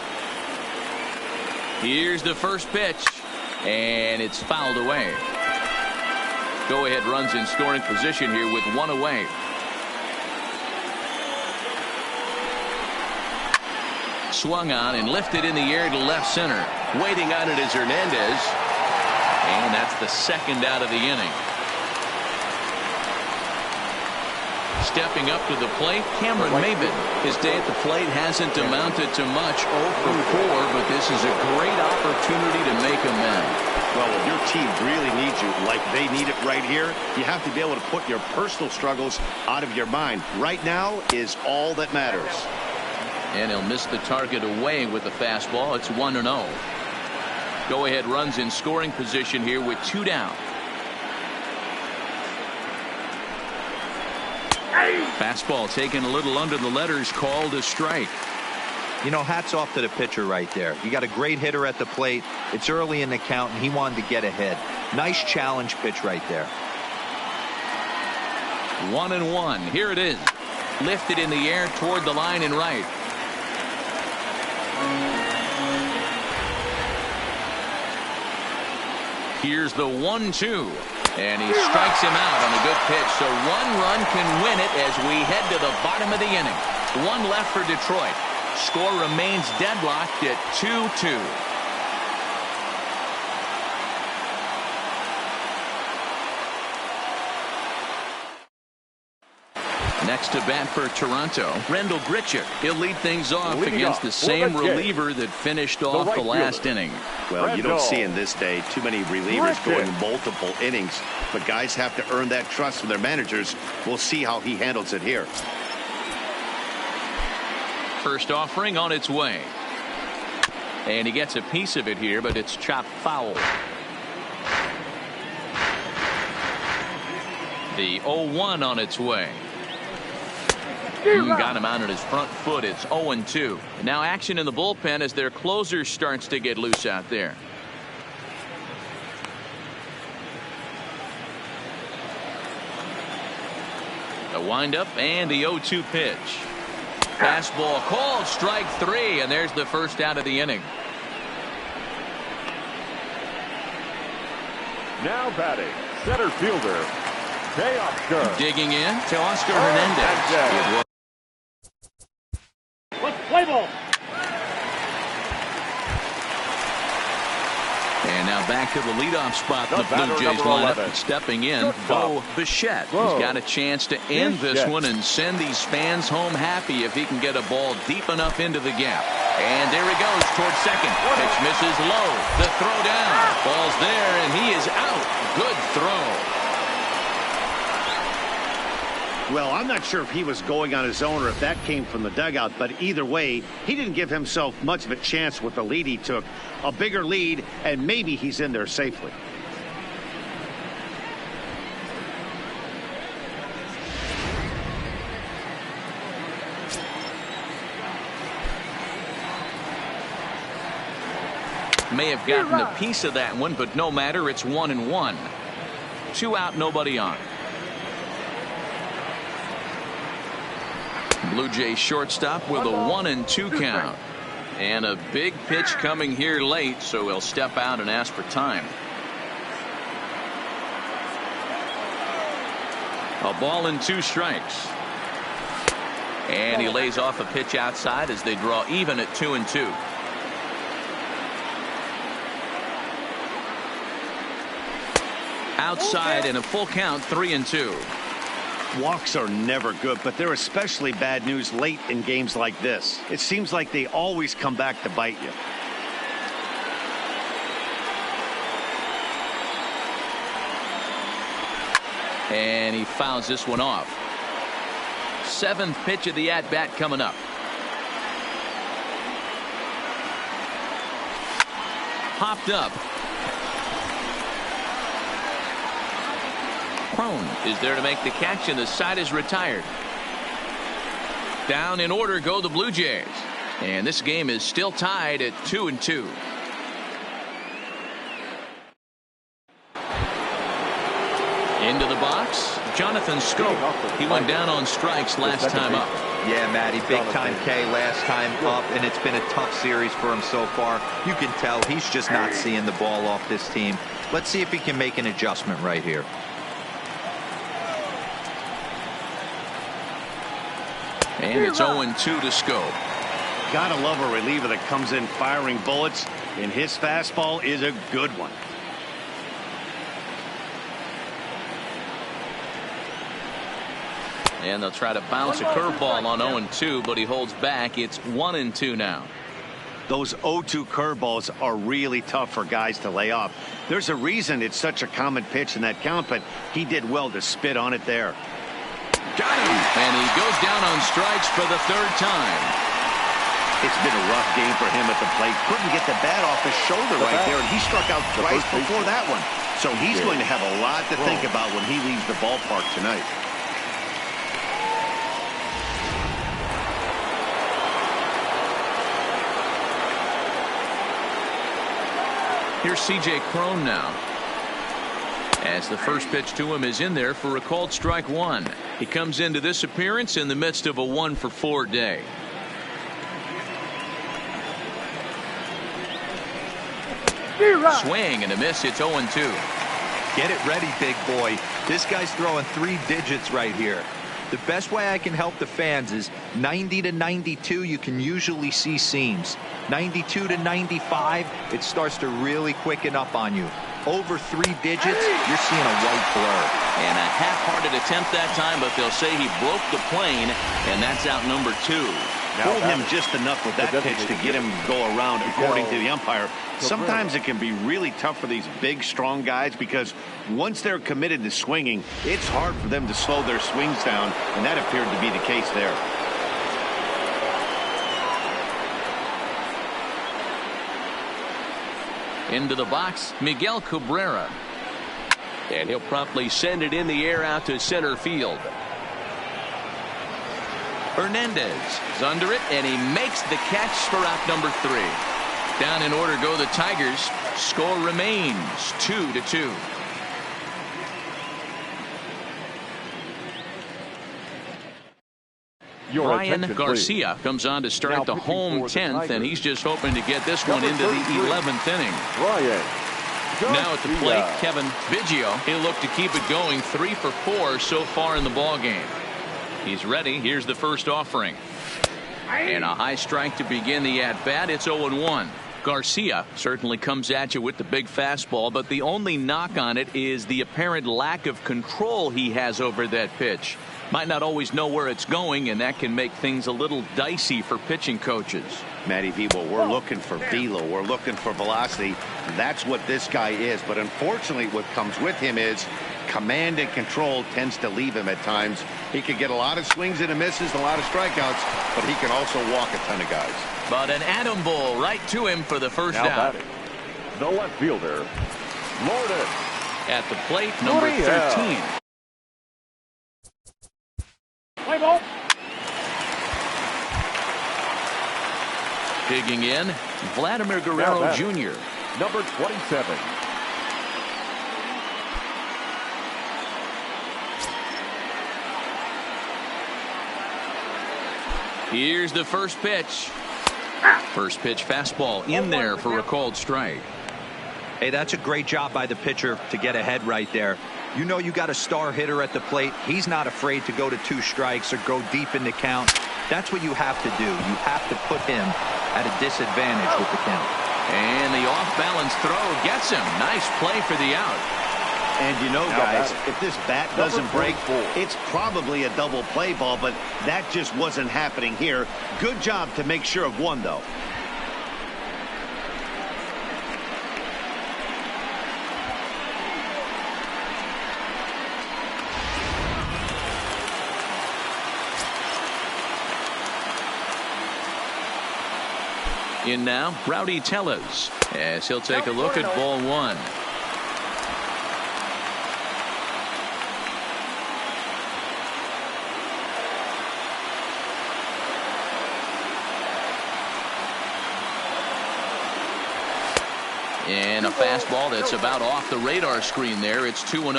Here's the first pitch, and it's fouled away. Go-ahead runs in scoring position here with 1 away. Swung on and lifted in the air to left center. Waiting on it is Hernandez. And that's the 2nd out of the inning. Stepping up to the plate, Cameron Maybin. His day at the plate hasn't amounted to much. 0 for 4, but this is a great opportunity to make amends. Well, if your team really needs you like they need it right here, you have to be able to put your personal struggles out of your mind. Right now is all that matters. And he'll miss the target away with the fastball. It's 1-0. Go-ahead runs in scoring position here with 2 down. Fastball taken a little under the letters, called a strike. You know, hats off to the pitcher right there. You got a great hitter at the plate. It's early in the count, and he wanted to get ahead. Nice challenge pitch right there. 1-1. Here it is. Lifted in the air toward the line and right. Here's the 1-2. And he strikes him out on a good pitch. So 1 run can win it as we head to the bottom of the inning. 1 left for Detroit. Score remains deadlocked at 2-2. Next to bat for Toronto, Randall Grichuk. He'll lead things off Leading against off the for same the game, reliever that finished off right the last fielder. inning. Well, you don't Randall. see in this day too many relievers Grichuk. going multiple innings, but guys have to earn that trust from their managers. We'll see how he handles it here. First offering on its way. And he gets a piece of it here, but it's chopped foul. The 0-1 on its way. Got him out on his front foot. It's 0-2. Now action in the bullpen as their closer starts to get loose out there. The windup and the 0-2 pitch. Fastball called, strike 3, and there's the first out of the inning. Now batting, center fielder, Teoscar. Digging in to Oscar Hernandez. Let's play ball. And now back to the leadoff spot in The the Blue batter, Jays number lineup. 11. Stepping in, Shortstop. Bo Bichette. Bo He's got a chance to end this Bichette. one and send these fans home happy if he can get a ball deep enough into the gap. And there he goes towards second. Pitch misses low. The throw down. Ball's there, and he is out. Good throw. Well, I'm not sure if he was going on his own or if that came from the dugout, but either way, he didn't give himself much of a chance with the lead he took. A bigger lead, and maybe he's in there safely. May have gotten a piece of that one, but no matter. It's 1-1. 2 out, nobody on. Blue Jays shortstop with a 1-2 count. And a big pitch coming here late, so he'll step out and ask for time. A ball and 2 strikes. And he lays off a pitch outside as they draw even at 2-2. Outside in a full count, 3-2. Walks are never good, but they're especially bad news late in games like this. It seems like they always come back to bite you. And he fouls this one off. 7th pitch of the at-bat coming up. Popped up. Crone is there to make the catch, and the side is retired. Down in order go the Blue Jays. And this game is still tied at 2-2. Into the box, Jonathan Schoop. He went down on strikes last time up. Yeah, Matty, big time K last time up, and it's been a tough series for him so far. You can tell he's just not seeing the ball off this team. Let's see if he can make an adjustment right here. And it's 0-2 to Schoop. Gotta love a reliever that comes in firing bullets, and his fastball is a good one. And they'll try to bounce a curveball on 0-2, but he holds back. It's 1-2 now. Those 0-2 curveballs are really tough for guys to lay off. There's a reason it's such a common pitch in that count, but he did well to spit on it there. Got him. And he goes down on strikes for the 3rd time. It's been a rough game for him at the plate. Couldn't get the bat off his shoulder right there, and he struck out twice before that one. So he's going to have a lot to think about when he leaves the ballpark tonight. Here's C.J. Crone now. As the first pitch to him is in there for a called strike 1. He comes into this appearance in the midst of a 1-for-4 day. Swing and a miss. It's 0-2. Get it ready, big boy. This guy's throwing 3 digits right here. The best way I can help the fans is 90 to 92. You can usually see seams. 92 to 95, it starts to really quicken up on you. Over 3 digits, you're seeing a white blur. And a half-hearted attempt that time, but they'll say he broke the plane, and that's out number 2. Pulled him just enough with that pitch to get him go around, according to the umpire. Sometimes it can be really tough for these big, strong guys because once they're committed to swinging, it's hard for them to slow their swings down, and that appeared to be the case there. Into the box, Miguel Cabrera. And he'll promptly send it in the air out to center field. Hernandez is under it, and he makes the catch for out number 3. Down in order go the Tigers. Score remains 2-2. Ryan Garcia comes on to start the home 10th, and he's just hoping to get this one into the 11th inning. Now at the plate, Kevin Biggio. He'll look to keep it going. 3 for 4 so far in the ball game. He's ready. Here's the first offering. And a high strike to begin the at-bat. It's 0-1. Garcia certainly comes at you with the big fastball, but the only knock on it is the apparent lack of control he has over that pitch. Might not always know where it's going, and that can make things a little dicey for pitching coaches. Matty V, well, we're looking for velo. We're looking for velocity. That's what this guy is. But unfortunately, what comes with him is command and control tends to leave him at times. He can get a lot of swings and misses, a lot of strikeouts, but he can also walk a ton of guys. But an atom ball right to him for the first out. The left fielder, Lourdes. At the plate, number 13. Play ball. Digging in, Vladimir Guerrero Jr. Number 27. Here's the first pitch. First pitch fastball in there for a called strike. Hey, that's a great job by the pitcher to get ahead right there. You know you got a star hitter at the plate. He's not afraid to go to 2 strikes or go deep in the count. That's what you have to do. You have to put him at a disadvantage with the count. And the off-balance throw gets him. Nice play for the out. And you know, guys, if this bat doesn't break, it's probably a double play ball, but that just wasn't happening here. Good job to make sure of one, though. In now, Rowdy Tellez, as he'll take a look at ball 1. And a fastball that's about off the radar screen there. It's 2-0.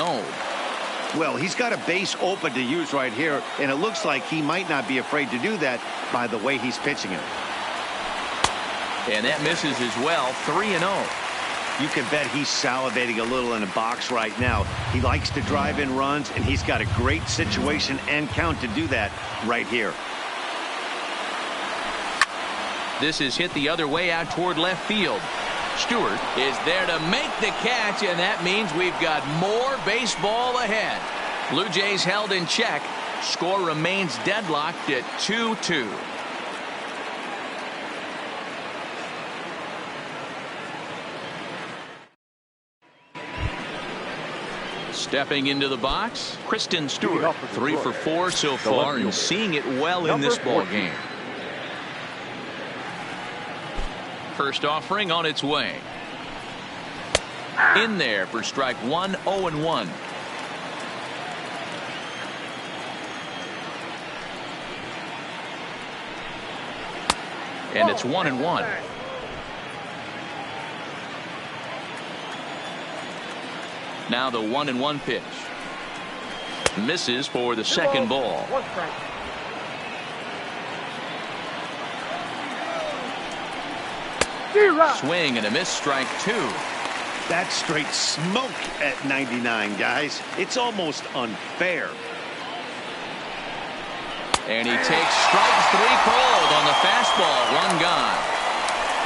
Well, he's got a base open to use right here, and it looks like he might not be afraid to do that by the way he's pitching it. And that misses as well. 3-0. You can bet he's salivating a little in the box right now. He likes to drive in runs, and he's got a great situation and count to do that right here. This is hit the other way out toward left field. Stewart is there to make the catch, and that means we've got more baseball ahead. Blue Jays held in check. Score remains deadlocked at 2-2. Stepping into the box, Kristen Stewart. 3 for 4 so far and seeing it well in this ball game. First offering on its way. In there for strike 1, 0-1. And it's 1-1. Now the 1-1 pitch. Misses for the second ball. Swing and a miss, strike 2. That's straight smoke at 99, guys. It's almost unfair. And he takes strike 3 cold on the fastball. 1 gone.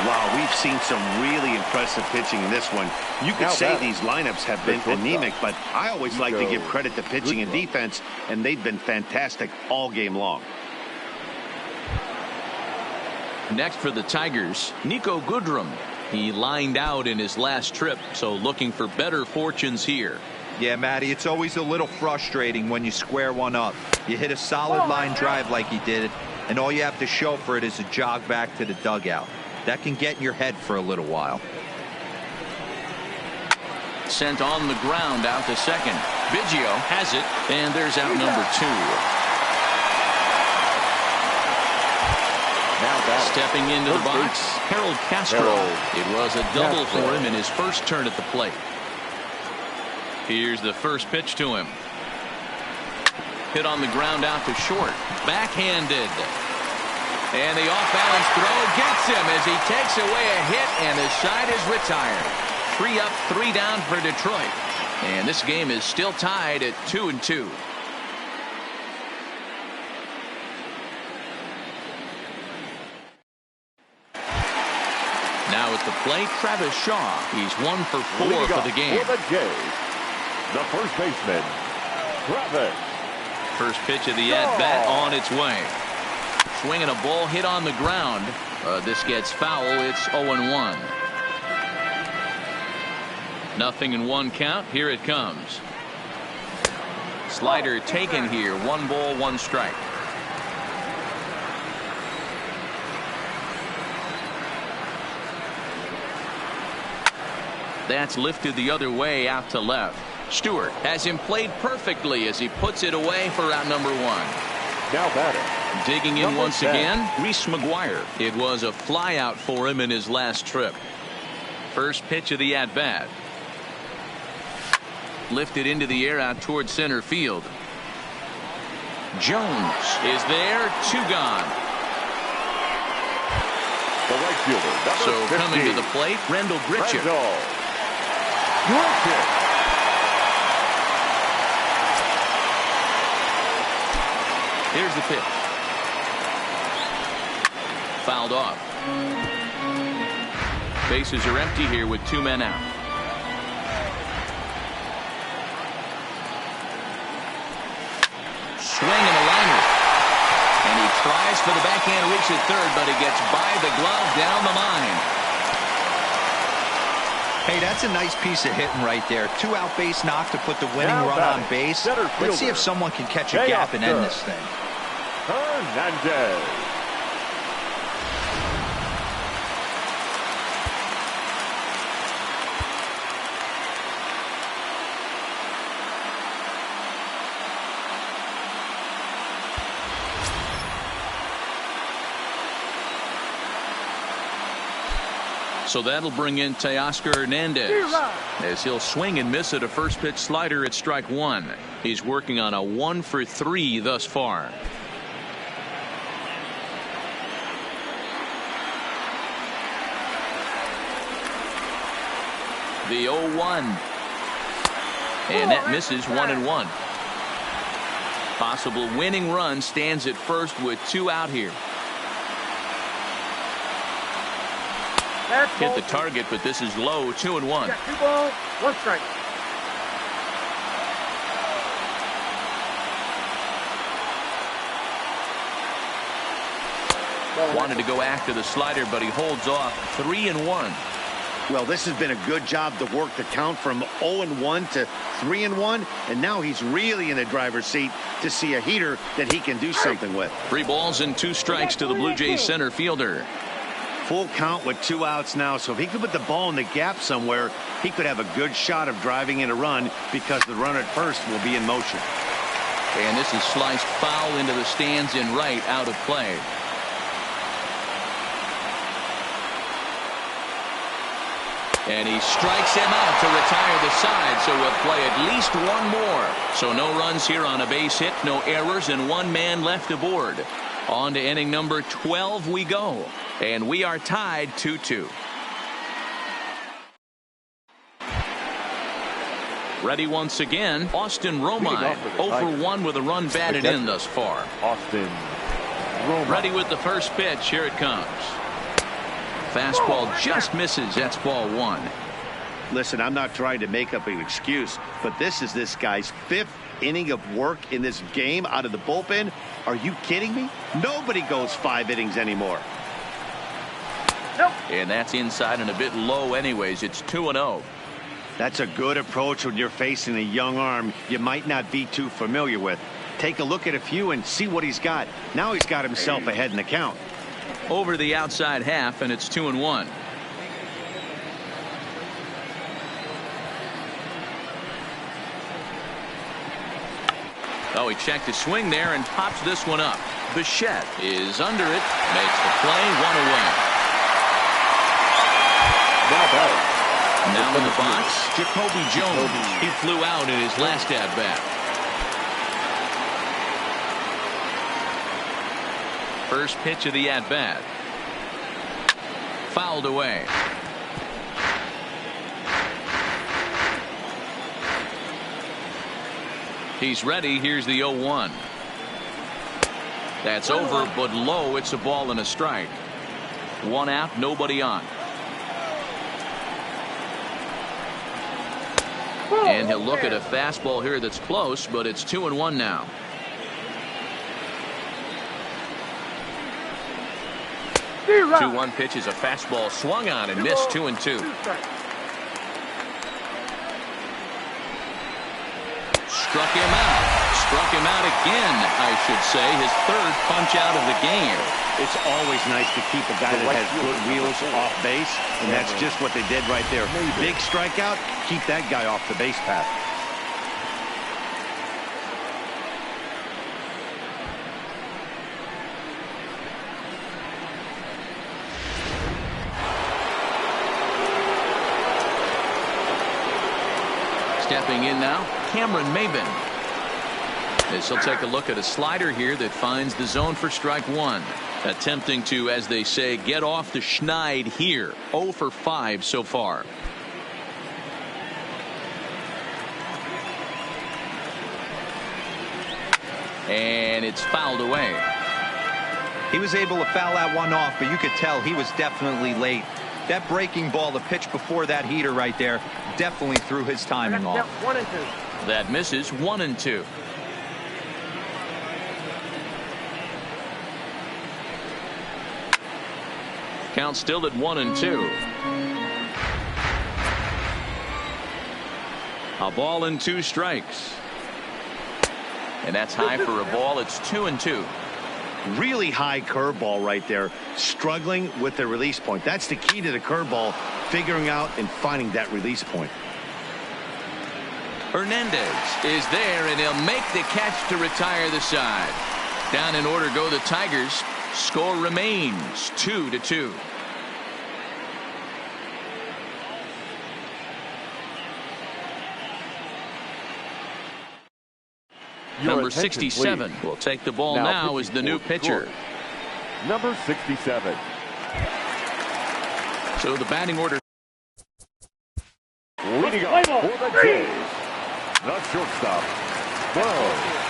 Wow, we've seen some really impressive pitching in this one. You could say these lineups have been anemic, but I always like to give credit to pitching and defense, and they've been fantastic all game long. Next for the Tigers, Niko Goodrum. He lined out in his last trip, so looking for better fortunes here. Yeah, Matty, it's always a little frustrating when you square one up. You hit a solid line drive like he did, and all you have to show for it is a jog back to the dugout. That can get in your head for a little while. Sent on the ground out to second. Biggio has it, and there's out number 2. Stepping into the box, Harold Castro. It was a double for him in his first turn at the plate. Here's the first pitch to him. Hit on the ground out to short. Backhanded. And the off-balance throw gets him as he takes away a hit, and his side is retired. 3 up, 3 down for Detroit. And this game is still tied at 2-2. Now at the plate, Travis Shaw. He's 1 for 4 for the game. For the Jays, the first baseman, Travis. First pitch of the at-bat on its way. Swinging a ball hit on the ground. This gets foul. It's 0-1. 0-1 count. Here it comes. Slider taken here. 1 ball, 1 strike. That's lifted the other way out to left. Stewart has him played perfectly as he puts it away for out number 1. Now batting. Digging in once again, Reese McGuire. It was a flyout for him in his last trip. First pitch of the at-bat. Lifted into the air out toward center field. Jones is there. 2 gone. The right fielder, so 15. Coming to the plate, Rendell Grichuk. Here's the pitch. Fouled off. Bases are empty here with 2 men out. Swing and a liner. And he tries for the backhand reach at third, but he gets by the glove down the line. Hey, that's a nice piece of hitting right there. 2 out base knock to put the winning run on base. Let's see if someone can catch a gap and end this thing. Hernandez. So that'll bring in Teoscar Hernandez as he'll swing and miss at a first pitch slider at strike 1. He's working on a 1 for 3 thus far. The 0-1. And that misses 1-1. Possible winning run stands at first with 2 out here. Hit the target, but this is low. 2-1. 2 balls, 1 strike. Wanted to go after the slider, but he holds off. 3-1. Well, this has been a good job to work the count from 0-1 to 3-1, and now he's really in the driver's seat to see a heater that he can do something with. 3 balls and 2 strikes to the Blue Jays center fielder. Full count with 2 outs now, so if he could put the ball in the gap somewhere, he could have a good shot of driving in a run because the runner at first will be in motion. And this is sliced foul into the stands in right, out of play. And he strikes him out to retire the side, so we'll play at least 1 more. So no runs here on a base hit, no errors, and 1 man left aboard. On to inning number 12 we go. And we are tied 2-2. Ready once again, Austin Romine. 0 for 1 with a run batted in thus far. Austin Romine. Ready with the first pitch. Here it comes. fastball just misses. That's ball one. Listen, I'm not trying to make up an excuse, but this is this guy's 5th inning of work in this game out of the bullpen. Are you kidding me? Nobody goes 5 innings anymore. Nope. And that's inside and a bit low anyways. It's 2-0. That's a good approach when you're facing a young arm you might not be too familiar with. Take a look at a few and see what he's got. Now he's got himself ahead in the count. Over the outside half, and it's 2-1. Oh, he checked his swing there and pops this one up. Bichette is under it, makes the play, 1 away. Now in the box, Jacoby Jones. He flew out in his last at-bat. First pitch of the at-bat. Fouled away. He's ready. Here's the 0-1. That's over, but low. It's a ball and a strike. 1 out, nobody on. And he'll look at a fastball here that's close, but it's 2-1 now. The 2-1 pitch is a fastball swung on and missed. 2-2. Struck him out. Struck him out again, I should say. His 3rd punch out of the game. It's always nice to keep a guy that has good wheels off base, and that's just what they did right there. Big strikeout, keep that guy off the base path. Stepping in now, Cameron Maybin. As he'll take a look at a slider here that finds the zone for strike 1. Attempting to, as they say, get off the schneid here. 0 for 5 so far. And it's fouled away. He was able to foul that one off, but you could tell he was definitely late. That breaking ball, the pitch before that heater right there, definitely threw his timing off. 1 and 2. That misses. 1-2. Count still at 1-2. A ball and 2 strikes. And that's high for a ball. It's 2-2. Really high curveball right there. Struggling with the release point. That's the key to the curveball. Figuring out and finding that release point. Hernandez is there, and he'll make the catch to retire the side. Down in order go the Tigers. Score remains 2-2. Number 67 will take the ball now as the new pitcher. Number 67. So the batting order. Leading up for the Jays, the shortstop, Burrow.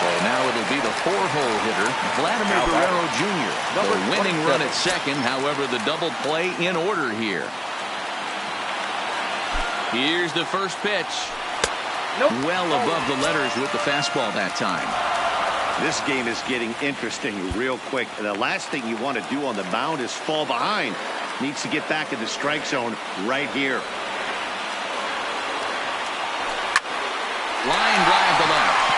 So now it'll be the 4-hole hitter, Vladimir Guerrero Jr. The winning run at second. However, the double play in order here. Here's the first pitch. Well above the letters with the fastball that time. This game is getting interesting real quick. And the last thing you want to do on the mound is fall behind. Needs to get back in the strike zone right here. Line drive to left.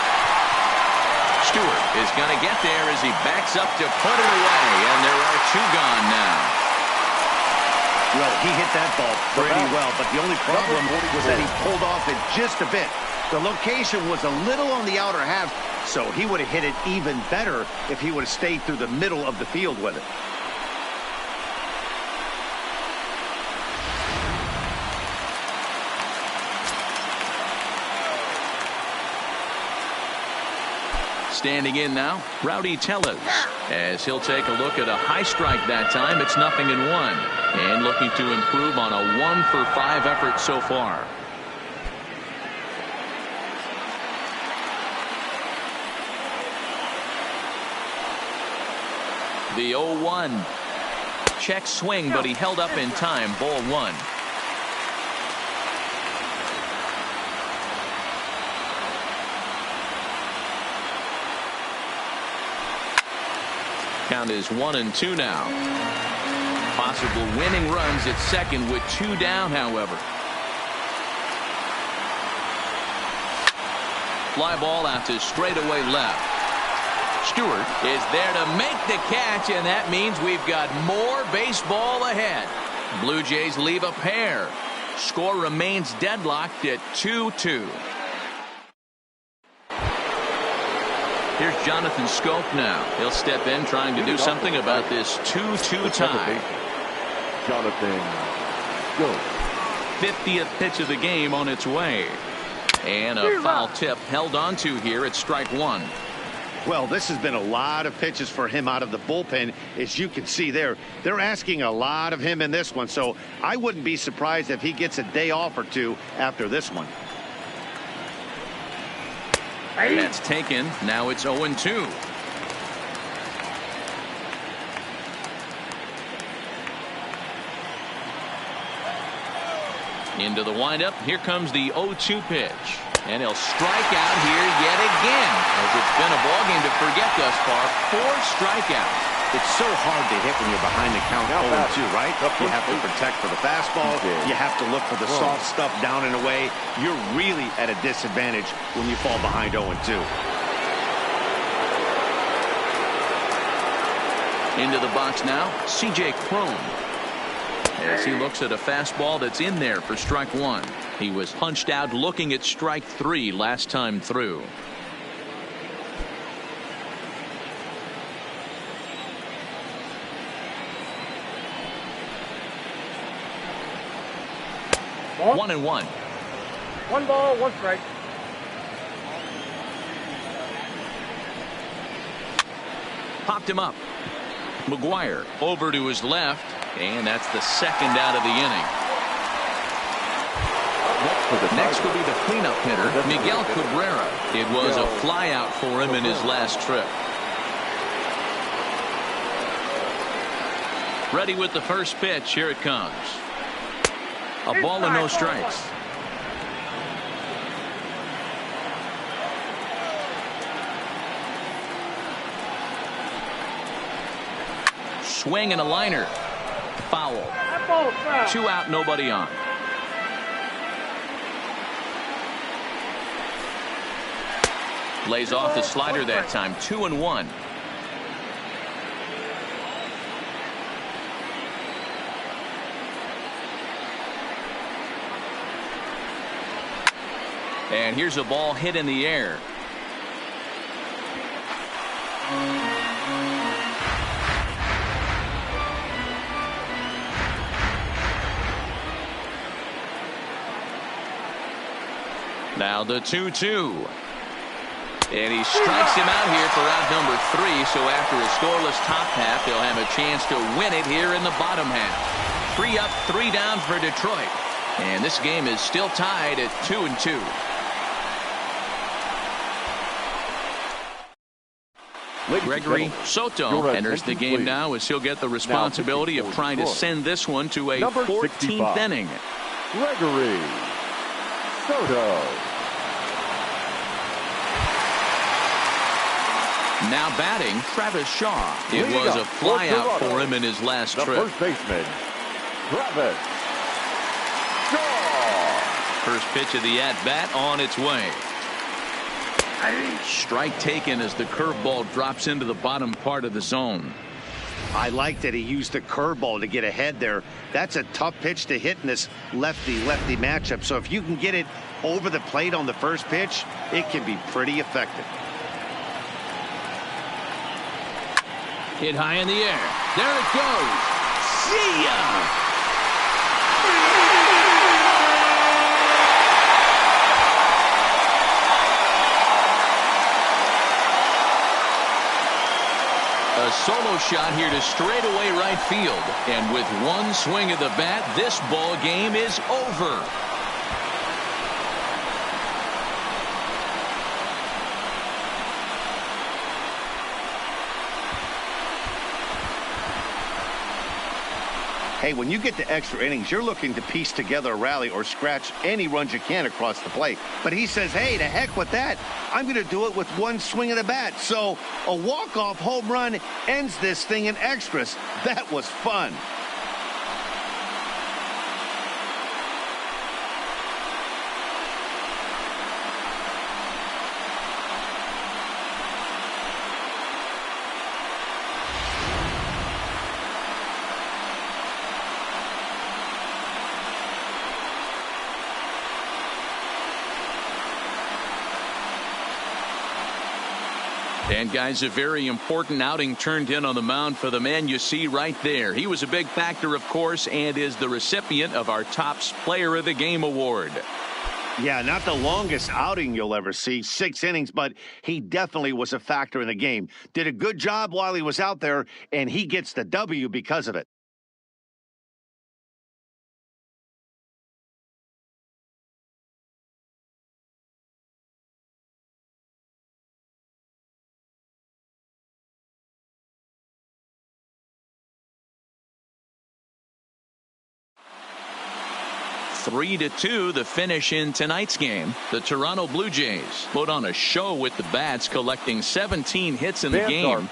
Stewart is going to get there as he backs up to put it away, and there are 2 gone now. Well, he hit that ball pretty well, but the only problem was that he pulled off it just a bit. The location was a little on the outer half, so he would have hit it even better if he would have stayed through the middle of the field with it. Standing in now, Rowdy Tellez, as he'll take a look at a high strike that time. It's 0-1, and looking to improve on a 1 for 5 effort so far. The 0-1. Check swing, but he held up in time. Ball 1. Count is 1-2 now. Possible winning runs at second with 2 down, however. Fly ball out to straightaway left. Stewart is there to make the catch, and that means we've got more baseball ahead. Blue Jays leave a pair. Score remains deadlocked at 2-2. Here's Jonathan Schoop now. He'll step in trying to do something about this 2-2 tie. Jonathan Schoop. 50th pitch of the game on its way. And a foul tip held onto here at strike 1. Well, this has been a lot of pitches for him out of the bullpen. As you can see there, they're asking a lot of him in this one. So I wouldn't be surprised if he gets a day off or two after this one. That's taken. Now it's 0-2. Into the windup. Here comes the 0-2 pitch. And he'll strike out here yet again. As it's been a ballgame to forget thus far. 4 strikeouts. It's so hard to hit when you're behind the count 0-2, right? You have to protect for the fastball. You have to look for the soft stuff down and away. You're really at a disadvantage when you fall behind 0-2. Into the box now, C.J. Cron. As he looks at a fastball that's in there for strike 1. He was punched out looking at strike 3 last time through. Ball. 1-1. 1 ball, 1 strike. Popped him up. McGuire over to his left, and that's the second out of the inning. Next will be the cleanup hitter, Miguel Cabrera. It was a flyout for him in his last trip. Ready with the first pitch. Here it comes. A ball and no strikes. Swing and a liner. Foul. 2 out, nobody on. Lays off the slider that time. 2-1. And here's a ball hit in the air. Now the 2-2. And he strikes him out here for out number 3. So after a scoreless top half, they'll have a chance to win it here in the bottom half. 3 up, 3 down for Detroit. And this game is still tied at 2-2. Gregory Soto enters the game now as he'll get the responsibility of trying to send this one to a 14th inning. Gregory Soto. Now batting, Travis Shaw. It was a flyout for him in his last trip. First baseman, Travis Shaw. First pitch of the at-bat on its way. Strike taken as the curveball drops into the bottom part of the zone. I like that he used the curveball to get ahead there. That's a tough pitch to hit in this lefty-lefty matchup. So if you can get it over the plate on the first pitch, it can be pretty effective. Hit high in the air. There it goes. See ya! A solo shot here to straightaway right field. And with one swing of the bat, this ball game is over. Hey, when you get to extra innings, you're looking to piece together a rally or scratch any runs you can across the plate. But he says, hey, to heck with that. I'm going to do it with one swing of the bat. So a walk-off home run ends this thing in extras. That was fun. And guys, a very important outing turned in on the mound for the man you see right there. He was a big factor, of course, and is the recipient of our Topps Player of the Game award. Yeah, not the longest outing you'll ever see, 6 innings, but he definitely was a factor in the game. Did a good job while he was out there, and he gets the W because of it. Three to 2, the finish in tonight's game. The Toronto Blue Jays put on a show with the bats, collecting 17 hits in the game.